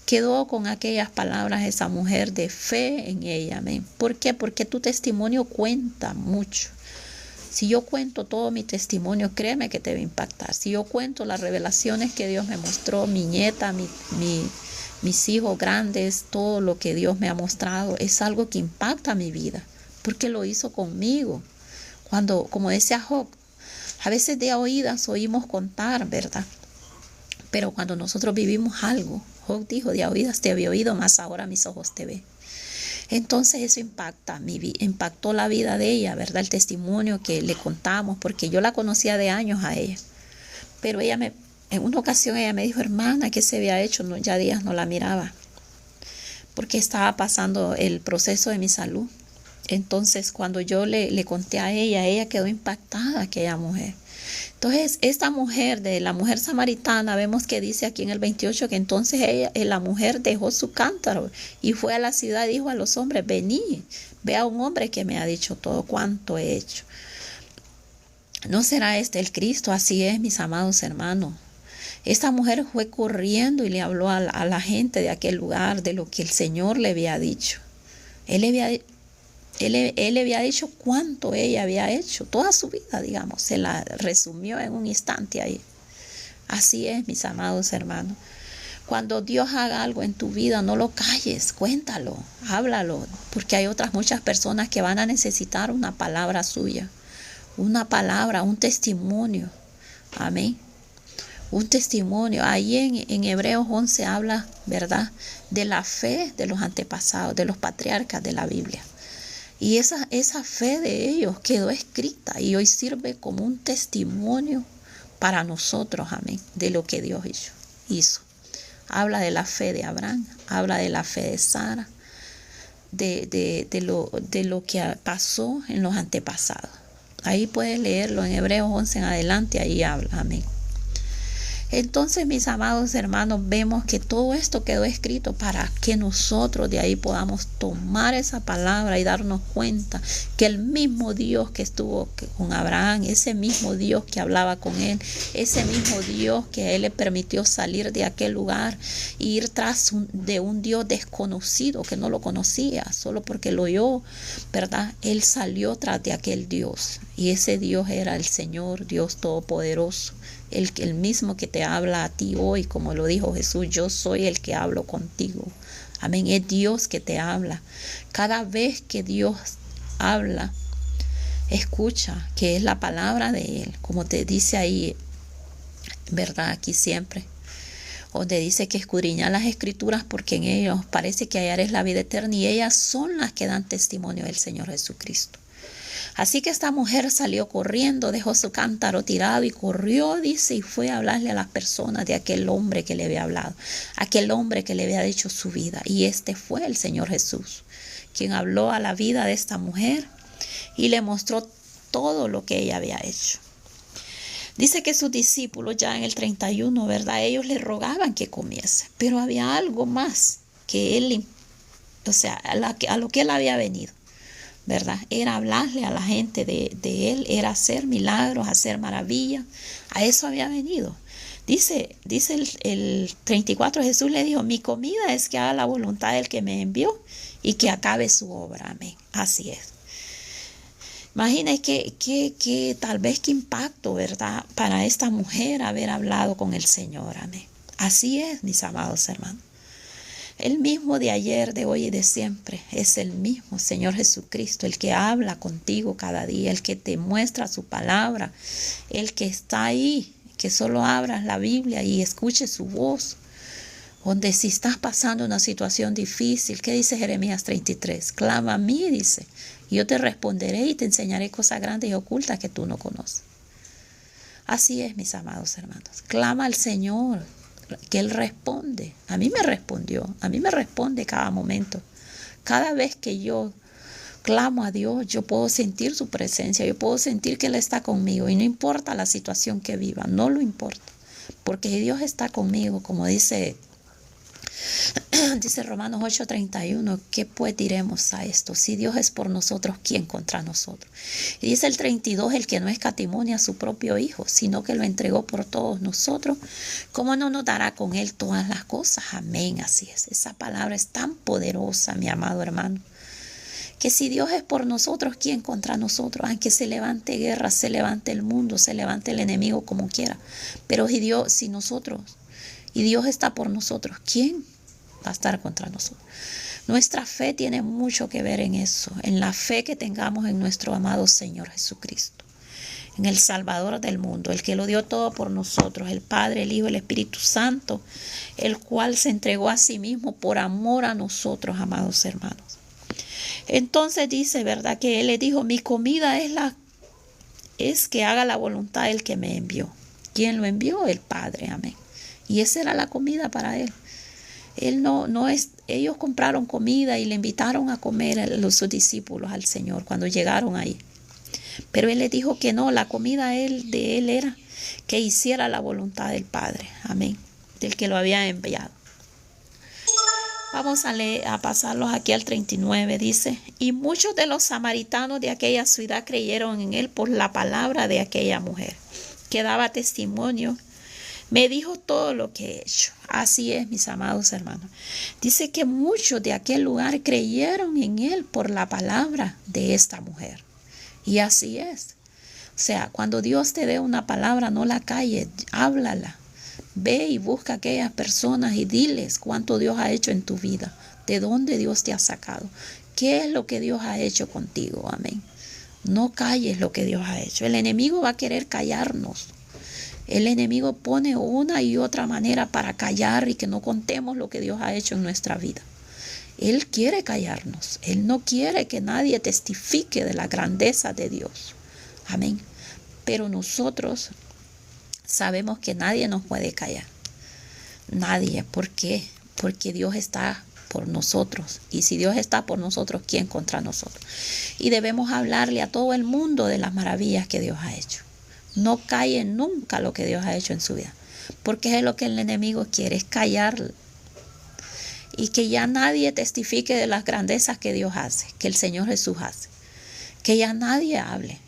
Quedó con aquellas palabras esa mujer de fe en ella, amén. ¿Por qué? Porque tu testimonio cuenta mucho. Si yo cuento todo mi testimonio, créeme que te va a impactar. Si yo cuento las revelaciones que Dios me mostró, mi nieta, mis hijos grandes, todo lo que Dios me ha mostrado, es algo que impacta mi vida, porque lo hizo conmigo. Cuando, como decía Job, a veces de oídas oímos contar, ¿verdad? Pero cuando nosotros vivimos algo, Job dijo, de oídas te había oído, mas ahora mis ojos te ven. Entonces eso impactó la vida de ella, ¿verdad? El testimonio que le contamos, porque yo la conocía de años a ella. Pero en una ocasión ella me dijo, hermana, ¿qué se había hecho? No, ya días no la miraba, porque estaba pasando el proceso de mi salud. Entonces cuando yo le conté a ella quedó impactada, aquella mujer. Entonces, esta mujer, de la mujer samaritana, vemos que dice aquí en el 28 que entonces la mujer dejó su cántaro y fue a la ciudad y dijo a los hombres, vení, ve a un hombre que me ha dicho todo cuanto he hecho. ¿No será este el Cristo? Así es, mis amados hermanos. Esta mujer fue corriendo y le habló a la gente de aquel lugar de lo que el Señor le había dicho. Él le había dicho cuánto ella había hecho, toda su vida, digamos, se la resumió en un instante ahí. Así es, mis amados hermanos. Cuando Dios haga algo en tu vida, no lo calles, cuéntalo, háblalo, porque hay otras muchas personas que van a necesitar una palabra suya, una palabra, un testimonio. Amén. Un testimonio. Ahí en Hebreos 11 habla, ¿verdad?, de la fe de los antepasados, de los patriarcas de la Biblia. Y esa fe de ellos quedó escrita y hoy sirve como un testimonio para nosotros, amén, de lo que Dios hizo. Habla de la fe de Abraham, habla de la fe de Sara, de lo que pasó en los antepasados. Ahí puedes leerlo en Hebreos 11 en adelante, ahí habla, amén. Entonces, mis amados hermanos, vemos que todo esto quedó escrito para que nosotros de ahí podamos tomar esa palabra y darnos cuenta que el mismo Dios que estuvo con Abraham, ese mismo Dios que hablaba con él, ese mismo Dios que a él le permitió salir de aquel lugar e ir tras de un Dios desconocido que no lo conocía, solo porque lo oyó, ¿verdad? Él salió tras de aquel Dios y ese Dios era el Señor, Dios Todopoderoso. El mismo que te habla a ti hoy, como lo dijo Jesús, yo soy el que hablo contigo. Amén, es Dios que te habla. Cada vez que Dios habla, escucha que es la palabra de Él, como te dice ahí, ¿verdad? Aquí siempre, donde dice que escudriña las escrituras porque en ellos parece que hallar es la vida eterna y ellas son las que dan testimonio del Señor Jesucristo. Así que esta mujer salió corriendo, dejó su cántaro tirado y corrió, dice, y fue a hablarle a las personas de aquel hombre que le había hablado, aquel hombre que le había dicho su vida. Y este fue el Señor Jesús, quien habló a la vida de esta mujer y le mostró todo lo que ella había hecho. Dice que sus discípulos ya en el 31, ¿verdad? Ellos le rogaban que comiese, pero había algo más que él, o sea, a lo que él había venido, ¿verdad? Era hablarle a la gente de él, era hacer milagros, hacer maravillas. A eso había venido. Dice el 34, Jesús le dijo, mi comida es que haga la voluntad del que me envió y que acabe su obra. Amén. Así es. Imagina que tal vez qué impacto, ¿verdad?, para esta mujer haber hablado con el Señor. Amén. Así es, mis amados hermanos. El mismo de ayer, de hoy y de siempre es el mismo Señor Jesucristo, el que habla contigo cada día, el que te muestra su palabra, el que está ahí, que solo abras la Biblia y escuches su voz. Donde si estás pasando una situación difícil, ¿qué dice Jeremías 33? Clama a mí, dice, y yo te responderé y te enseñaré cosas grandes y ocultas que tú no conoces. Así es, mis amados hermanos. Clama al Señor, que Él responde. A mí me respondió, a mí me responde cada momento. Cada vez que yo clamo a Dios, yo puedo sentir su presencia, yo puedo sentir que Él está conmigo. Y no importa la situación que viva, no lo importa. Porque Dios está conmigo, como dice Romanos 8:31, ¿qué pues diremos a esto? Si Dios es por nosotros, ¿quién contra nosotros? Y dice el 32, el que no escatimó a su propio Hijo, sino que lo entregó por todos nosotros, ¿cómo no nos dará con Él todas las cosas? Amén, así es. Esa palabra es tan poderosa, mi amado hermano, que si Dios es por nosotros, ¿quién contra nosotros? Aunque se levante guerra, se levante el mundo, se levante el enemigo como quiera. Pero si nosotros, y Dios está por nosotros, ¿quién va a estar contra nosotros? Nuestra fe tiene mucho que ver en eso, en la fe que tengamos en nuestro amado Señor Jesucristo, en el Salvador del mundo, el que lo dio todo por nosotros, el Padre, el Hijo, el Espíritu Santo, el cual se entregó a sí mismo por amor a nosotros, amados hermanos. Entonces dice, ¿verdad? Que Él le dijo, mi comida es que haga la voluntad del que me envió. ¿Quién lo envió? El Padre, amén. Y esa era la comida para Él. Ellos compraron comida y le invitaron a comer a sus discípulos al Señor cuando llegaron ahí. Pero Él les dijo que no, la comida de Él era que hiciera la voluntad del Padre, amén, del que lo había enviado. Vamos a pasarlos aquí al 39, dice, y muchos de los samaritanos de aquella ciudad creyeron en Él por la palabra de aquella mujer, que daba testimonio. Me dijo todo lo que he hecho. Así es, mis amados hermanos. Dice que muchos de aquel lugar creyeron en Él por la palabra de esta mujer. Y así es. O sea, cuando Dios te dé una palabra, no la calles, háblala. Ve y busca a aquellas personas y diles cuánto Dios ha hecho en tu vida, de dónde Dios te ha sacado, qué es lo que Dios ha hecho contigo, amén. No calles lo que Dios ha hecho. El enemigo va a querer callarnos. El enemigo pone una y otra manera para callar y que no contemos lo que Dios ha hecho en nuestra vida. Él quiere callarnos. Él no quiere que nadie testifique de la grandeza de Dios. Amén. Pero nosotros sabemos que nadie nos puede callar. Nadie. ¿Por qué? Porque Dios está por nosotros. Y si Dios está por nosotros, ¿quién contra nosotros? Y debemos hablarle a todo el mundo de las maravillas que Dios ha hecho. No calle nunca lo que Dios ha hecho en su vida. Porque es lo que el enemigo quiere, es callar. Y que ya nadie testifique de las grandezas que Dios hace, que el Señor Jesús hace. Que ya nadie hable.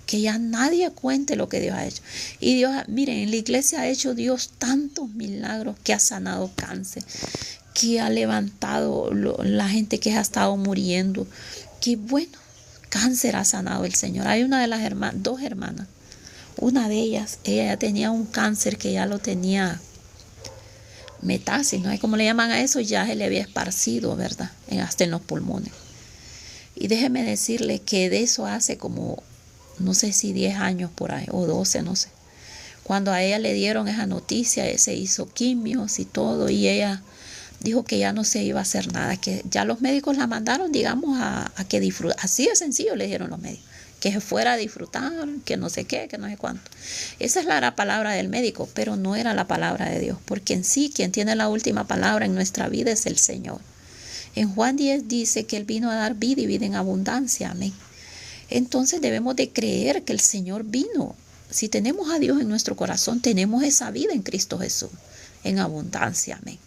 Que ya nadie cuente lo que Dios ha hecho. Y Dios, miren, en la iglesia ha hecho Dios tantos milagros, que ha sanado cáncer, que ha levantado la gente que ha estado muriendo. Que bueno, cáncer ha sanado el Señor. Hay una de las dos hermanas. Una de ellas, ella ya tenía un cáncer que ya lo tenía metástasis, ¿no? ¿Cómo le llaman a eso? Ya se le había esparcido, ¿verdad? Hasta en los pulmones. Y déjeme decirle que de eso hace como, no sé si 10 años por ahí, o 12, no sé. Cuando a ella le dieron esa noticia, se hizo quimios y todo, y ella dijo que ya no se iba a hacer nada, que ya los médicos la mandaron, digamos, a que disfrute. Así de sencillo le dijeron los médicos. Que se fuera a disfrutar, que no sé qué, que no sé cuánto. Esa es la palabra del médico, pero no era la palabra de Dios, porque en sí quien tiene la última palabra en nuestra vida es el Señor. En Juan 10 dice que Él vino a dar vida y vida en abundancia, amén. Entonces debemos de creer que el Señor vino. Si tenemos a Dios en nuestro corazón, tenemos esa vida en Cristo Jesús, en abundancia, amén.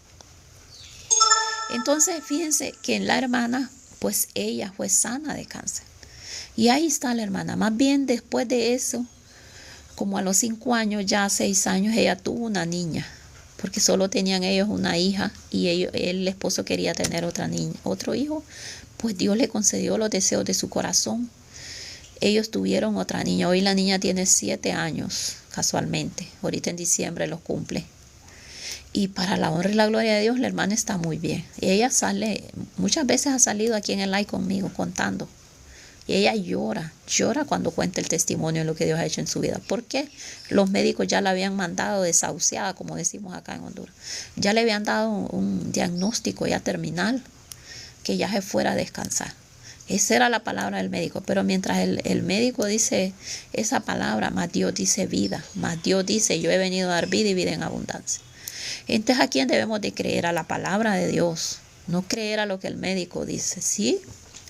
Entonces fíjense que en la hermana, pues ella fue sana de cáncer. Y ahí está la hermana. Más bien después de eso, como a los 5 años, ya 6 años, ella tuvo una niña. Porque solo tenían ellos una hija y el esposo quería tener otra niña, otro hijo. Pues Dios le concedió los deseos de su corazón. Ellos tuvieron otra niña. Hoy la niña tiene 7 años, casualmente. Ahorita en diciembre los cumple. Y para la honra y la gloria de Dios, la hermana está muy bien. Y ella muchas veces ha salido aquí en el live conmigo contando. Y ella llora cuando cuenta el testimonio de lo que Dios ha hecho en su vida. ¿Por qué? Los médicos ya la habían mandado desahuciada, como decimos acá en Honduras. Ya le habían dado un diagnóstico ya terminal, que ya se fuera a descansar. Esa era la palabra del médico. Pero mientras el médico dice esa palabra, más Dios dice vida. Más Dios dice, yo he venido a dar vida y vida en abundancia. Entonces, ¿a quién debemos de creer? A la palabra de Dios. No creer a lo que el médico dice. Sí,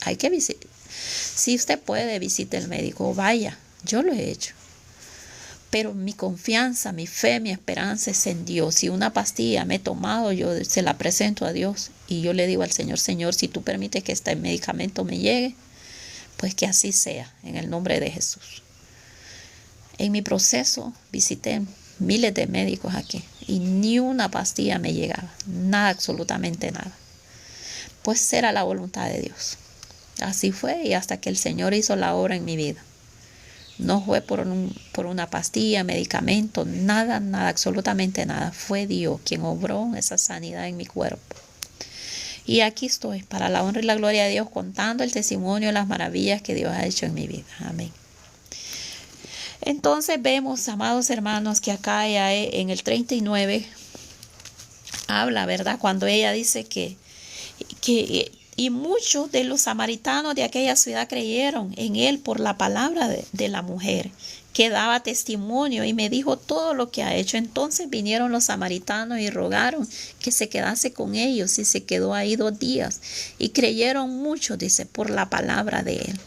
hay que visitar. Si usted puede, visite el médico. Vaya, yo lo he hecho. Pero mi confianza, mi fe, mi esperanza es en Dios. Si una pastilla me he tomado, yo se la presento a Dios. Y yo le digo al Señor, Señor, si tú permites que este medicamento me llegue, pues que así sea, en el nombre de Jesús. En mi proceso visité miles de médicos aquí y ni una pastilla me llegaba. Nada, absolutamente nada. Pues era la voluntad de Dios. Así fue y hasta que el Señor hizo la obra en mi vida. No fue por una pastilla, medicamento, nada, absolutamente nada. Fue Dios quien obró esa sanidad en mi cuerpo. Y aquí estoy, para la honra y la gloria de Dios, contando el testimonio de las maravillas que Dios ha hecho en mi vida. Amén. Entonces vemos, amados hermanos, que acá ya en el 39 habla, ¿verdad? Cuando ella dice que y muchos de los samaritanos de aquella ciudad creyeron en él por la palabra de la mujer, que daba testimonio y me dijo todo lo que ha hecho. Entonces vinieron los samaritanos y rogaron que se quedase con ellos y se quedó ahí 2 días. Y creyeron mucho, dice, por la palabra de él.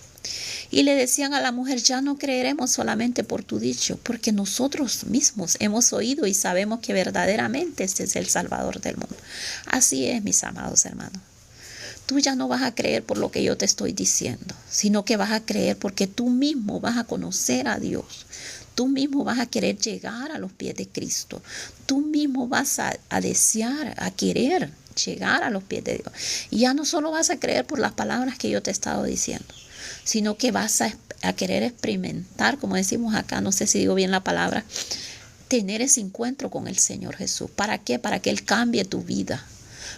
Y le decían a la mujer, ya no creeremos solamente por tu dicho, porque nosotros mismos hemos oído y sabemos que verdaderamente este es el Salvador del mundo. Así es, mis amados hermanos. Tú ya no vas a creer por lo que yo te estoy diciendo, sino que vas a creer porque tú mismo vas a conocer a Dios. Tú mismo vas a querer llegar a los pies de Cristo. Tú mismo vas a desear, a querer llegar a los pies de Dios. Y ya no solo vas a creer por las palabras que yo te he estado diciendo, sino que vas a querer experimentar, como decimos acá, no sé si digo bien la palabra, tener ese encuentro con el Señor Jesús. ¿Para qué? Para que Él cambie tu vida.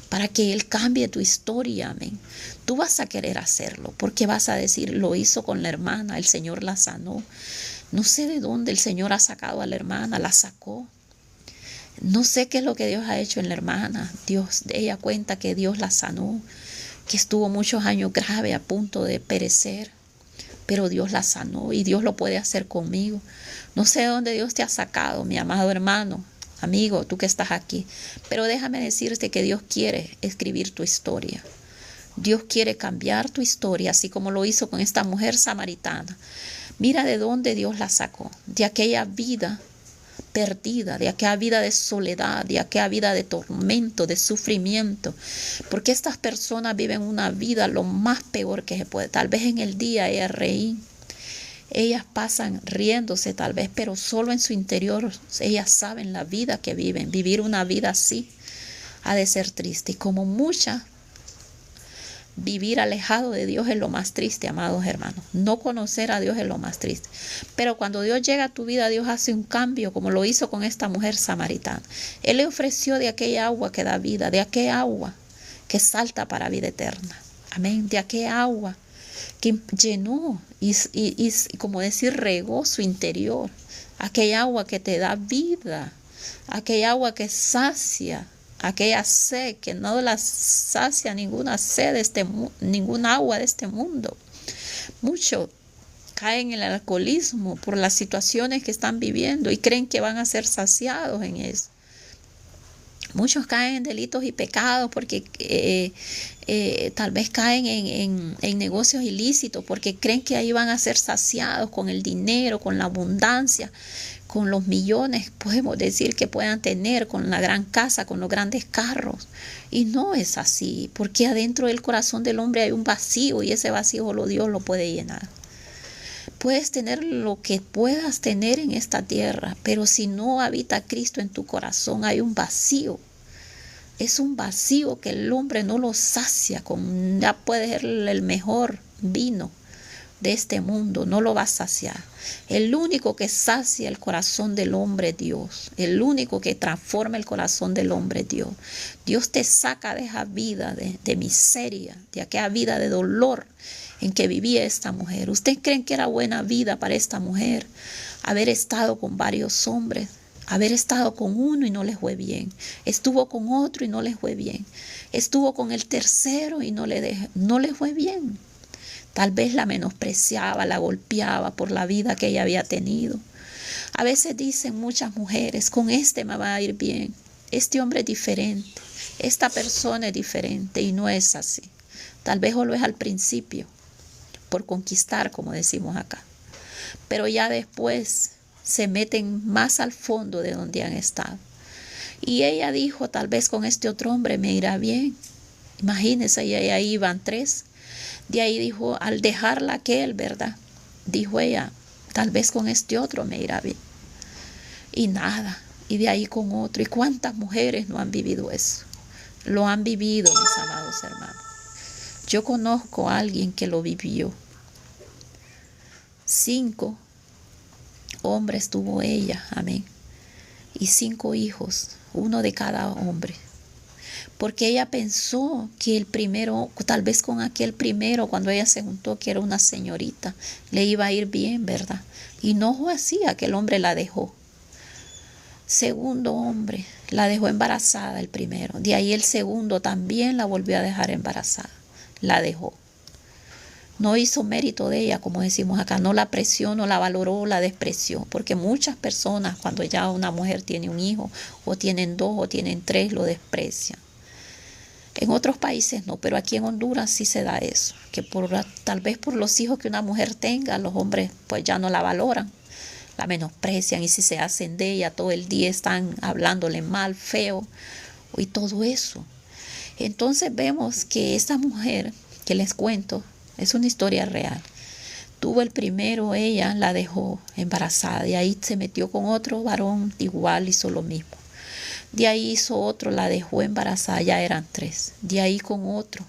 Para que Él cambie tu historia, amén. Tú vas a querer hacerlo, porque vas a decir, lo hizo con la hermana, el Señor la sanó. No sé de dónde el Señor ha sacado a la hermana, la sacó. No sé qué es lo que Dios ha hecho en la hermana. Ella cuenta que Dios la sanó, que estuvo muchos años grave a punto de perecer, pero Dios la sanó y Dios lo puede hacer conmigo. No sé de dónde Dios te ha sacado, mi amado hermano. Amigo, tú que estás aquí, pero déjame decirte que Dios quiere escribir tu historia. Dios quiere cambiar tu historia, así como lo hizo con esta mujer samaritana. Mira de dónde Dios la sacó, de aquella vida perdida, de aquella vida de soledad, de aquella vida de tormento, de sufrimiento, porque estas personas viven una vida lo más peor que se puede. Tal vez en el día ellas reín. Ellas pasan riéndose tal vez, pero solo en su interior ellas saben la vida que viven. Vivir una vida así ha de ser triste. Y como muchas, vivir alejado de Dios es lo más triste, amados hermanos. No conocer a Dios es lo más triste. Pero cuando Dios llega a tu vida, Dios hace un cambio, como lo hizo con esta mujer samaritana. Él le ofreció de aquella agua que da vida, de aquella agua que salta para vida eterna. Amén. De aquella agua que llenó y como decir, regó su interior. Aquella agua que te da vida, aquella agua que sacia, aquella sed que no la sacia ninguna sed ninguna agua de este mundo. Muchos caen en el alcoholismo por las situaciones que están viviendo y creen que van a ser saciados en eso. Muchos caen en delitos y pecados porque tal vez caen en negocios ilícitos porque creen que ahí van a ser saciados con el dinero, con la abundancia, con los millones, podemos decir, que puedan tener, con la gran casa, con los grandes carros. Y no es así, porque adentro del corazón del hombre hay un vacío y ese vacío solo Dios lo puede llenar. Puedes tener lo que puedas tener en esta tierra, pero si no habita Cristo en tu corazón, hay un vacío. Es un vacío que el hombre no lo sacia con, ya puede ser el mejor vino de este mundo, no lo va a saciar. El único que sacia el corazón del hombre es Dios. El único que transforma el corazón del hombre es Dios. Dios te saca de esa vida de miseria, de aquella vida de dolor en que vivía esta mujer. ¿Ustedes creen que era buena vida para esta mujer haber estado con varios hombres? Haber estado con uno y no les fue bien. Estuvo con otro y no les fue bien. Estuvo con el tercero y no les fue bien. Tal vez la menospreciaba, la golpeaba por la vida que ella había tenido. A veces dicen muchas mujeres, con este me va a ir bien. Este hombre es diferente, esta persona es diferente, y no es así. Tal vez lo es al principio, por conquistar, como decimos acá. Pero ya después se meten más al fondo de donde han estado. Y ella dijo, tal vez con este otro hombre me irá bien. Imagínense, y ahí iban 3. De ahí dijo, al dejarla aquel, ¿verdad? Dijo ella, tal vez con este otro me irá bien. Y nada, y de ahí con otro. ¿Y cuántas mujeres no han vivido eso? Lo han vivido, mis amados hermanos. Yo conozco a alguien que lo vivió. 5 hombres tuvo ella, amén. Y 5 hijos, 1 de cada hombre. Porque ella pensó que el primero, tal vez con aquel primero, cuando ella se juntó, que era una señorita, le iba a ir bien, ¿verdad? Y no fue así, aquel hombre la dejó. Segundo hombre, la dejó embarazada el primero. De ahí el segundo también la volvió a dejar embarazada. La dejó. No hizo mérito de ella, como decimos acá, no la apreció, no la valoró, la despreció, porque muchas personas cuando ya una mujer tiene un hijo, o tienen 2, o tienen 3, lo desprecian. En otros países no, pero aquí en Honduras sí se da eso, que tal vez por los hijos que una mujer tenga, los hombres pues ya no la valoran, la menosprecian, y si se hacen de ella todo el día están hablándole mal, feo, y todo eso. Entonces vemos que esta mujer que les cuento, es una historia real. Tuvo el primero, ella la dejó embarazada. De ahí se metió con otro varón, igual hizo lo mismo. De ahí hizo otro, la dejó embarazada, ya eran 3. De ahí con otro.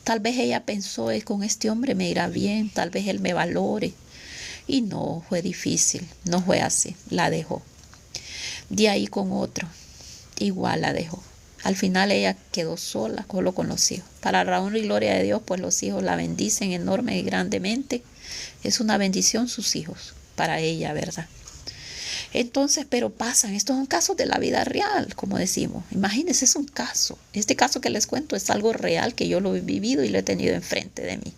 Tal vez ella pensó, con este hombre me irá bien, tal vez él me valore. Y no, fue difícil, no fue así, la dejó. De ahí con otro, igual la dejó. Al final ella quedó sola, solo con los hijos. Para la honra y gloria de Dios, pues los hijos la bendicen enorme y grandemente. Es una bendición sus hijos para ella, ¿verdad? Entonces, pero pasan, estos son casos de la vida real, como decimos. Imagínense, es un caso. Este caso que les cuento es algo real que yo lo he vivido y lo he tenido enfrente de mí.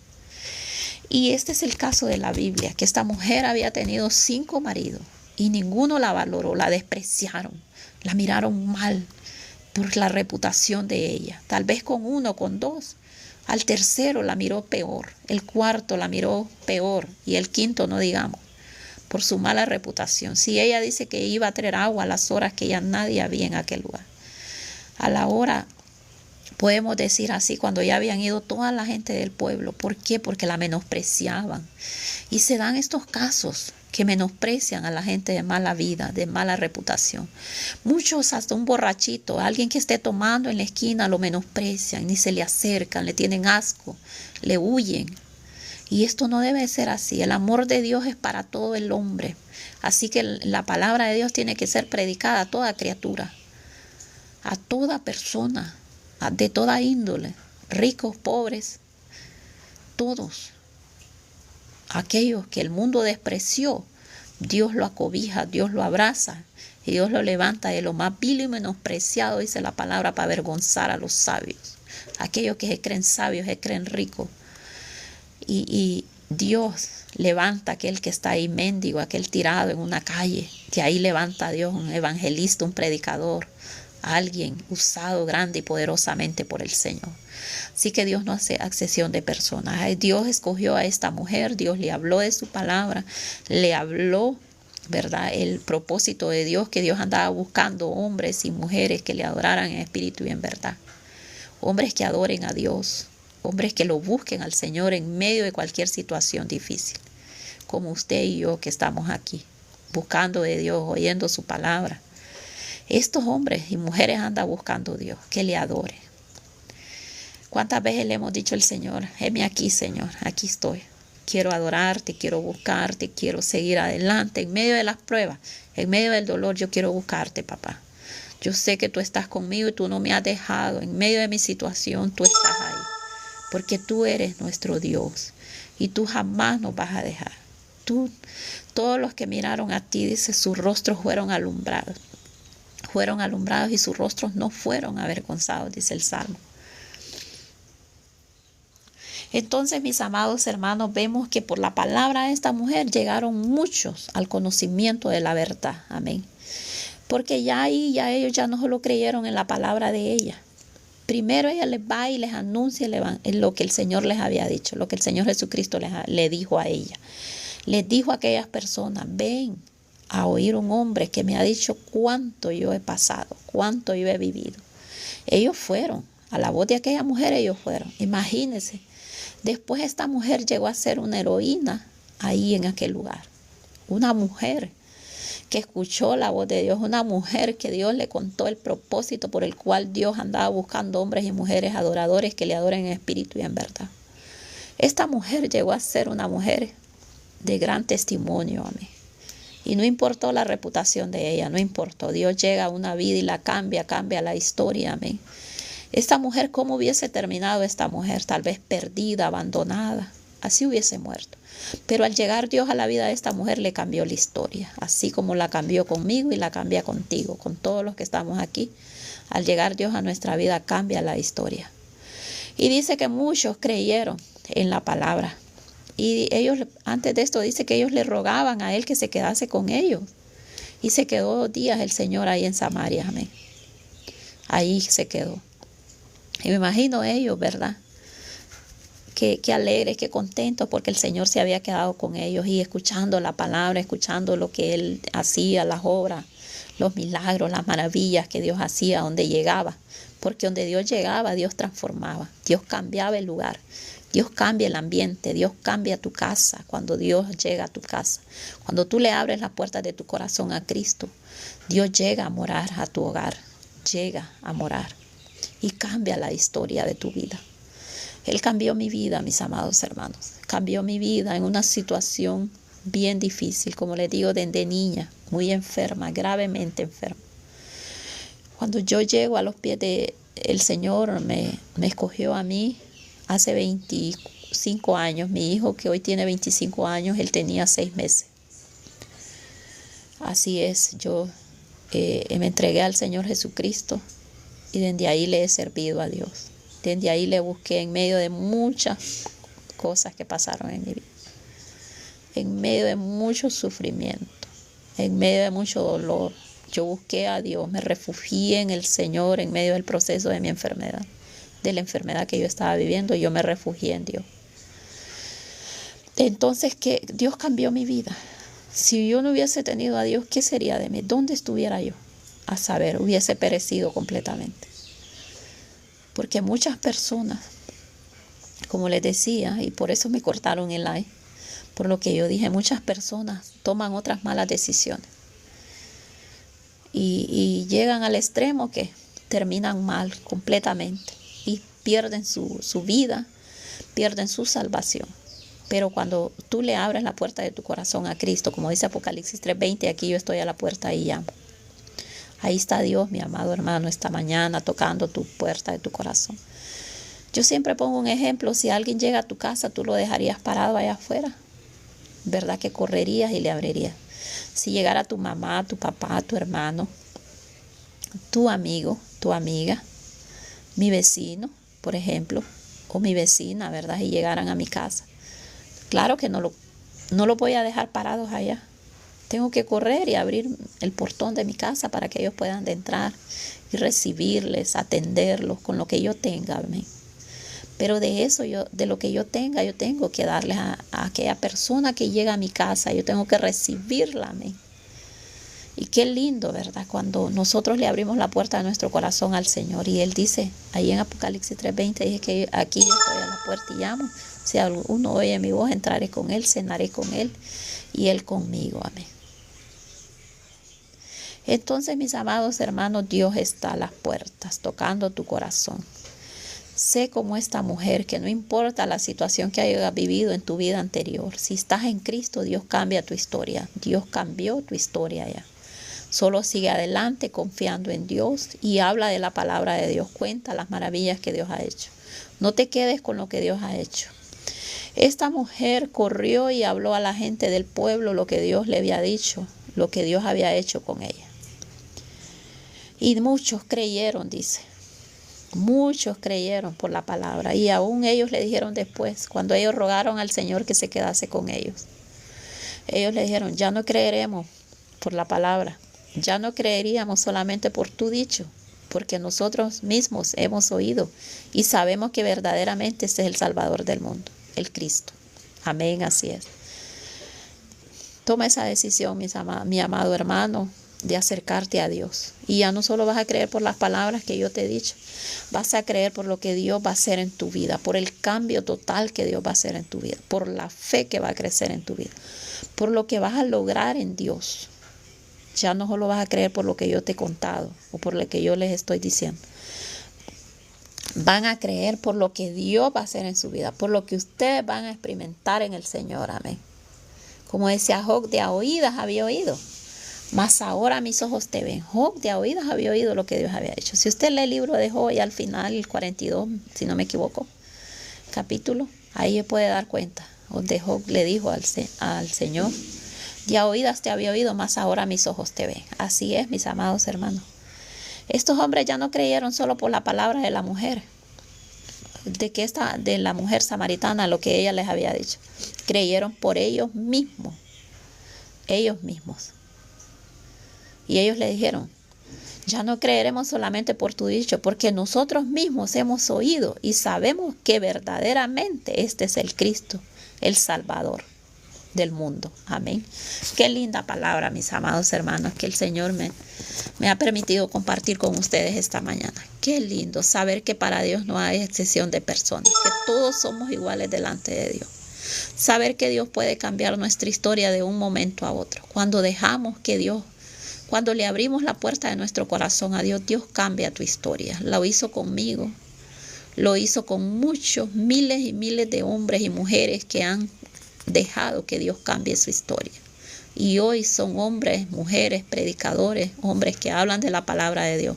Y este es el caso de la Biblia, que esta mujer había tenido 5 maridos y ninguno la valoró, la despreciaron, la miraron mal por la reputación de ella. Tal vez con 1, con 2. Al tercero la miró peor, el cuarto la miró peor y el quinto no digamos, por su mala reputación. Si ella dice que iba a traer agua a las horas que ya nadie había en aquel lugar. A la hora, podemos decir así, cuando ya habían ido toda la gente del pueblo. ¿Por qué? Porque la menospreciaban. Y se dan estos casos que menosprecian a la gente de mala vida, de mala reputación. Muchos, hasta un borrachito, alguien que esté tomando en la esquina, lo menosprecian, ni se le acercan, le tienen asco, le huyen. Y esto no debe ser así. El amor de Dios es para todo el hombre. Así que la palabra de Dios tiene que ser predicada a toda criatura, a toda persona, de toda índole, ricos, pobres, todos. Aquellos que el mundo despreció, Dios lo acobija, Dios lo abraza y Dios lo levanta de lo más vil y menospreciado, dice la palabra, para avergonzar a los sabios. Aquellos que se creen sabios, se creen ricos. Y Dios levanta a aquel que está ahí mendigo, aquel tirado en una calle. De ahí levanta a Dios un evangelista, un predicador, alguien usado grande y poderosamente por el Señor. Así que Dios no hace accesión de personas. Dios escogió a esta mujer, Dios le habló de su palabra, le habló, ¿verdad?, el propósito de Dios, que Dios andaba buscando hombres y mujeres que le adoraran en espíritu y en verdad. Hombres que adoren a Dios, hombres que lo busquen al Señor en medio de cualquier situación difícil, como usted y yo que estamos aquí, buscando de Dios, oyendo su palabra. Estos hombres y mujeres andan buscando a Dios, que le adore. ¿Cuántas veces le hemos dicho al Señor, heme aquí, Señor, aquí estoy? Quiero adorarte, quiero buscarte, quiero seguir adelante. En medio de las pruebas, en medio del dolor, yo quiero buscarte, papá. Yo sé que tú estás conmigo y tú no me has dejado. En medio de mi situación, tú estás ahí. Porque tú eres nuestro Dios y tú jamás nos vas a dejar. Tú, todos los que miraron a ti, dice, sus rostros fueron alumbrados. Fueron alumbrados y sus rostros no fueron avergonzados, dice el Salmo. Entonces, mis amados hermanos, vemos que por la palabra de esta mujer llegaron muchos al conocimiento de la verdad. Amén. Porque ya ellos ya no solo creyeron en la palabra de ella. Primero ella les va y les anuncia lo que el Señor les había dicho, lo que el Señor Jesucristo le dijo a ella. Les dijo a aquellas personas: ven a oír un hombre que me ha dicho cuánto yo he pasado, cuánto yo he vivido. Ellos fueron, a la voz de aquella mujer ellos fueron. Imagínense. Después esta mujer llegó a ser una heroína ahí en aquel lugar. Una mujer que escuchó la voz de Dios, una mujer que Dios le contó el propósito por el cual Dios andaba buscando hombres y mujeres adoradores que le adoren en espíritu y en verdad. Esta mujer llegó a ser una mujer de gran testimonio, amén. Y no importó la reputación de ella, no importó. Dios llega a una vida y la cambia la historia, amén. Esta mujer, ¿cómo hubiese terminado esta mujer? Tal vez perdida, abandonada. Así hubiese muerto. Pero al llegar Dios a la vida de esta mujer, le cambió la historia. Así como la cambió conmigo y la cambia contigo, con todos los que estamos aquí. Al llegar Dios a nuestra vida, cambia la historia. Y dice que muchos creyeron en la palabra. Y ellos, antes de esto, dice que ellos le rogaban a él que se quedase con ellos. Y se quedó 2 días el Señor ahí en Samaria, amén. Ahí se quedó. Y me imagino ellos, ¿verdad? Qué alegres, qué contentos, porque el Señor se había quedado con ellos y escuchando la palabra, escuchando lo que Él hacía, las obras, los milagros, las maravillas que Dios hacía donde llegaba. Porque donde Dios llegaba, Dios transformaba, Dios cambiaba el lugar, Dios cambia el ambiente, Dios cambia tu casa cuando Dios llega a tu casa. Cuando tú le abres las puertas de tu corazón a Cristo, Dios llega a morar a tu hogar, llega a morar. Y cambia la historia de tu vida. Él cambió mi vida, mis amados hermanos. Cambió mi vida en una situación bien difícil, como les digo, desde niña, muy enferma, gravemente enferma. Cuando yo llego a los pies del Señor, me escogió a mí hace 25 años. Mi hijo, que hoy tiene 25 años, él tenía 6 meses. Así es, yo me entregué al Señor Jesucristo. Y desde ahí le he servido a Dios. Desde ahí le busqué en medio de muchas cosas que pasaron en mi vida. En medio de mucho sufrimiento. En medio de mucho dolor. Yo busqué a Dios. Me refugié en el Señor en medio del proceso de mi enfermedad. De la enfermedad que yo estaba viviendo. Yo me refugié en Dios. Entonces, que Dios cambió mi vida. Si yo no hubiese tenido a Dios, ¿qué sería de mí? ¿Dónde estuviera yo? A saber, hubiese perecido completamente. Porque muchas personas, como les decía, y por eso me cortaron el live, por lo que yo dije, muchas personas toman otras malas decisiones. Y llegan al extremo que terminan mal completamente. Y pierden su vida, pierden su salvación. Pero cuando tú le abres la puerta de tu corazón a Cristo, como dice Apocalipsis 3:20, aquí yo estoy a la puerta y llamo. Ahí está Dios, mi amado hermano, esta mañana tocando tu puerta de tu corazón. Yo siempre pongo un ejemplo. Si alguien llega a tu casa, tú lo dejarías parado allá afuera. ¿Verdad que correrías y le abrirías? Si llegara tu mamá, tu papá, tu hermano, tu amigo, tu amiga, mi vecino, por ejemplo, o mi vecina, ¿verdad? Y llegaran a mi casa. Claro que no lo voy a dejar parados allá. Tengo que correr y abrir el portón de mi casa para que ellos puedan entrar y recibirles, atenderlos con lo que yo tenga. Amén. Pero de lo que yo tenga, yo tengo que darles a aquella persona que llega a mi casa. Yo tengo que recibirla. Amén. Y qué lindo, ¿verdad? Cuando nosotros le abrimos la puerta de nuestro corazón al Señor. Y Él dice, ahí en Apocalipsis 3:20, dice que aquí yo estoy a la puerta y llamo. Si alguno oye mi voz, entraré con Él, cenaré con Él y Él conmigo. Amén. Entonces, mis amados hermanos, Dios está a las puertas, tocando tu corazón. Sé como esta mujer, que no importa la situación que hayas vivido en tu vida anterior. Si estás en Cristo, Dios cambia tu historia. Dios cambió tu historia ya. Solo sigue adelante confiando en Dios y habla de la palabra de Dios. Cuenta las maravillas que Dios ha hecho. No te quedes con lo que Dios ha hecho. Esta mujer corrió y habló a la gente del pueblo lo que Dios le había dicho, lo que Dios había hecho con ella. Y muchos creyeron, dice. Muchos creyeron por la palabra y aún ellos le dijeron después, cuando ellos rogaron al Señor que se quedase con ellos. Ellos le dijeron, ya no creeremos por la palabra, ya no creeríamos solamente por tu dicho, porque nosotros mismos hemos oído y sabemos que verdaderamente este es el Salvador del mundo, el Cristo. Amén, así es. Toma esa decisión, mi amado hermano, de acercarte a Dios. Y ya no solo vas a creer por las palabras que yo te he dicho, vas a creer por lo que Dios va a hacer en tu vida, por el cambio total que Dios va a hacer en tu vida, por la fe que va a crecer en tu vida, por lo que vas a lograr en Dios. Ya no solo vas a creer por lo que yo te he contado o por lo que yo les estoy diciendo. Van a creer por lo que Dios va a hacer en su vida, por lo que ustedes van a experimentar en el Señor. Amén. Como decía Job, de a oídas había oído, mas ahora mis ojos te ven. Job de a oídas había oído lo que Dios había hecho. Si usted lee el libro de Job y al final, el 42, si no me equivoco, capítulo, ahí se puede dar cuenta, donde Job le dijo al Señor, de a oídas te había oído, mas ahora mis ojos te ven. Así es, mis amados hermanos. Estos hombres ya no creyeron solo por la palabra de la mujer, de la mujer samaritana, lo que ella les había dicho. Creyeron por ellos mismos. Y ellos le dijeron, ya no creeremos solamente por tu dicho, porque nosotros mismos hemos oído y sabemos que verdaderamente este es el Cristo, el Salvador del mundo. Amén. Qué linda palabra, mis amados hermanos, que el Señor me ha permitido compartir con ustedes esta mañana. Qué lindo saber que para Dios no hay excepción de personas, que todos somos iguales delante de Dios. Saber que Dios puede cambiar nuestra historia de un momento a otro. Cuando le abrimos la puerta de nuestro corazón a Dios, Dios cambia tu historia. Lo hizo conmigo, lo hizo con muchos, miles y miles de hombres y mujeres que han dejado que Dios cambie su historia. Y hoy son hombres, mujeres, predicadores, hombres que hablan de la palabra de Dios,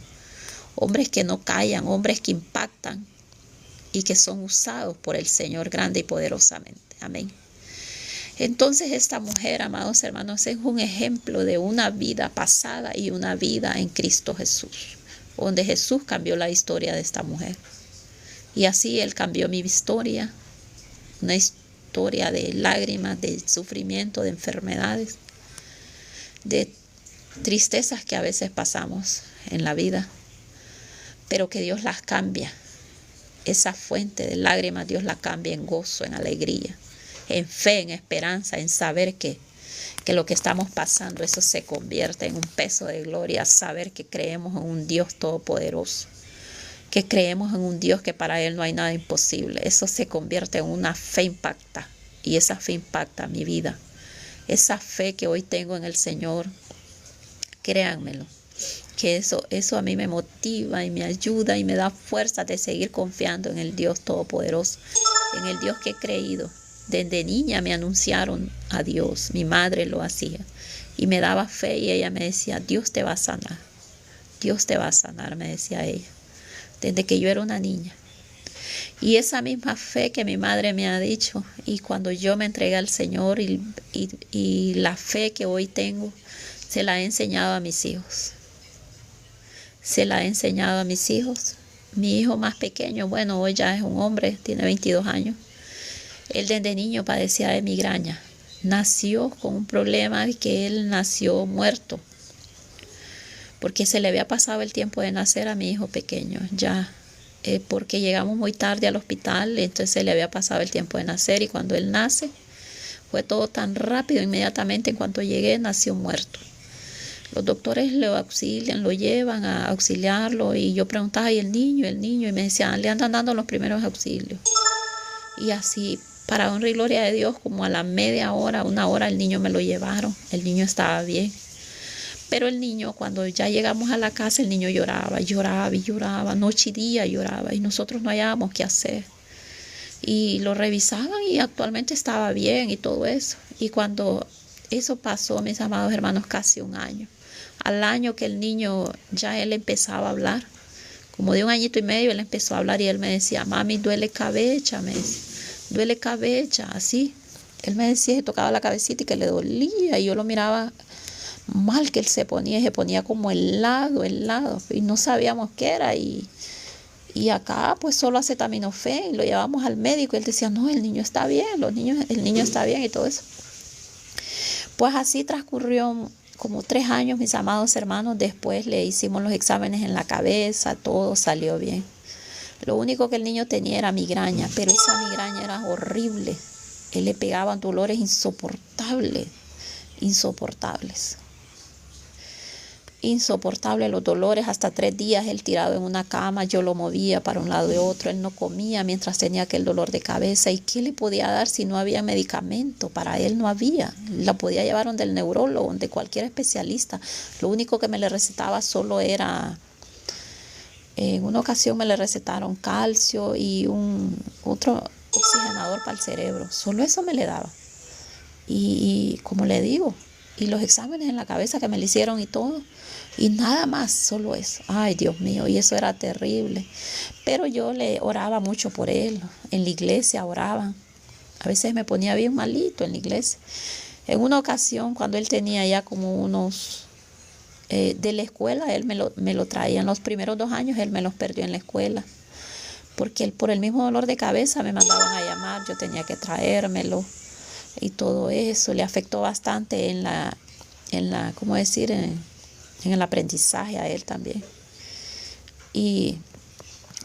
hombres que no callan, hombres que impactan y que son usados por el Señor grande y poderosamente. Amén. Entonces esta mujer, amados hermanos, es un ejemplo de una vida pasada y una vida en Cristo Jesús, donde Jesús cambió la historia de esta mujer. Y así Él cambió mi historia, una historia de lágrimas, de sufrimiento, de enfermedades, de tristezas que a veces pasamos en la vida, pero que Dios las cambia. Esa fuente de lágrimas Dios la cambia en gozo, en alegría, en fe, en esperanza, en saber que lo que estamos pasando, eso se convierte en un peso de gloria, saber que creemos en un Dios todopoderoso, que creemos en un Dios que para Él no hay nada imposible. Eso se convierte en una fe impacta, y esa fe impacta mi vida. Esa fe que hoy tengo en el Señor, créanmelo, que eso a mí me motiva y me ayuda y me da fuerza de seguir confiando en el Dios todopoderoso, en el Dios que he creído. Desde niña me anunciaron a Dios, mi madre lo hacía y me daba fe y ella me decía, Dios te va a sanar, Dios te va a sanar, me decía ella, desde que yo era una niña. Y esa misma fe que mi madre me ha dicho, y cuando yo me entregué al Señor y la fe que hoy tengo, se la he enseñado a mis hijos. Se la he enseñado a mis hijos. Mi hijo más pequeño, bueno, hoy ya es un hombre, tiene 22 años. Él desde niño padecía de migraña. Nació con un problema de que él nació muerto, porque se le había pasado el tiempo de nacer a mi hijo pequeño, ya, porque llegamos muy tarde al hospital, entonces se le había pasado el tiempo de nacer y cuando él nace, fue todo tan rápido, inmediatamente en cuanto llegué, nació muerto. Los doctores lo auxilian, lo llevan a auxiliarlo y yo preguntaba, ¿y el niño? Y me decían, le andan dando los primeros auxilios. Y así, para honra y gloria de Dios, como a la media hora, una hora, el niño me lo llevaron. El niño estaba bien. Pero el niño, cuando ya llegamos a la casa, el niño lloraba, noche y día lloraba. Y nosotros no hallábamos qué hacer. Y lo revisaban y actualmente estaba bien y todo eso. Y cuando eso pasó, mis amados hermanos, casi un año. Al año que el niño, ya él empezaba a hablar. Como de un añito y medio, él empezó a hablar y él me decía, mami, duele cabeza, me decía. Duele cabeza, así. Él me decía que tocaba la cabecita y que le dolía. Y yo lo miraba mal que él se ponía como helado. Y no sabíamos qué era. Y Y acá pues solo acetaminofén, lo llevamos al médico y él decía, no, el niño está bien, el niño está bien y todo eso. Pues así transcurrió como 3 años, mis amados hermanos. Después le hicimos los exámenes en la cabeza, todo salió bien. Lo único que el niño tenía era migraña, pero esa migraña era horrible. Él le pegaban dolores insoportables, insoportables. Insoportable los dolores, hasta 3 días él tirado en una cama, yo lo movía para un lado y otro, él no comía mientras tenía aquel dolor de cabeza. ¿Y qué le podía dar si no había medicamento? Para él no había, la podía llevar donde el neurólogo, donde cualquier especialista. Lo único que me le recetaba solo era, en una ocasión me le recetaron calcio y otro oxigenador para el cerebro, solo eso me le daba. Y como le digo, y los exámenes en la cabeza que me le hicieron y todo, y nada más, solo eso. Ay, Dios mío, y eso era terrible. Pero yo le oraba mucho por él, en la iglesia oraba. A veces me ponía bien malito en la iglesia. En una ocasión, cuando él tenía ya como unos, de la escuela, él me lo traía. En los primeros 2 años, él me los perdió en la escuela. Porque él, por el mismo dolor de cabeza, me mandaban a llamar, yo tenía que traérmelo. Y todo eso le afectó bastante en ¿cómo decir? En el aprendizaje a él también.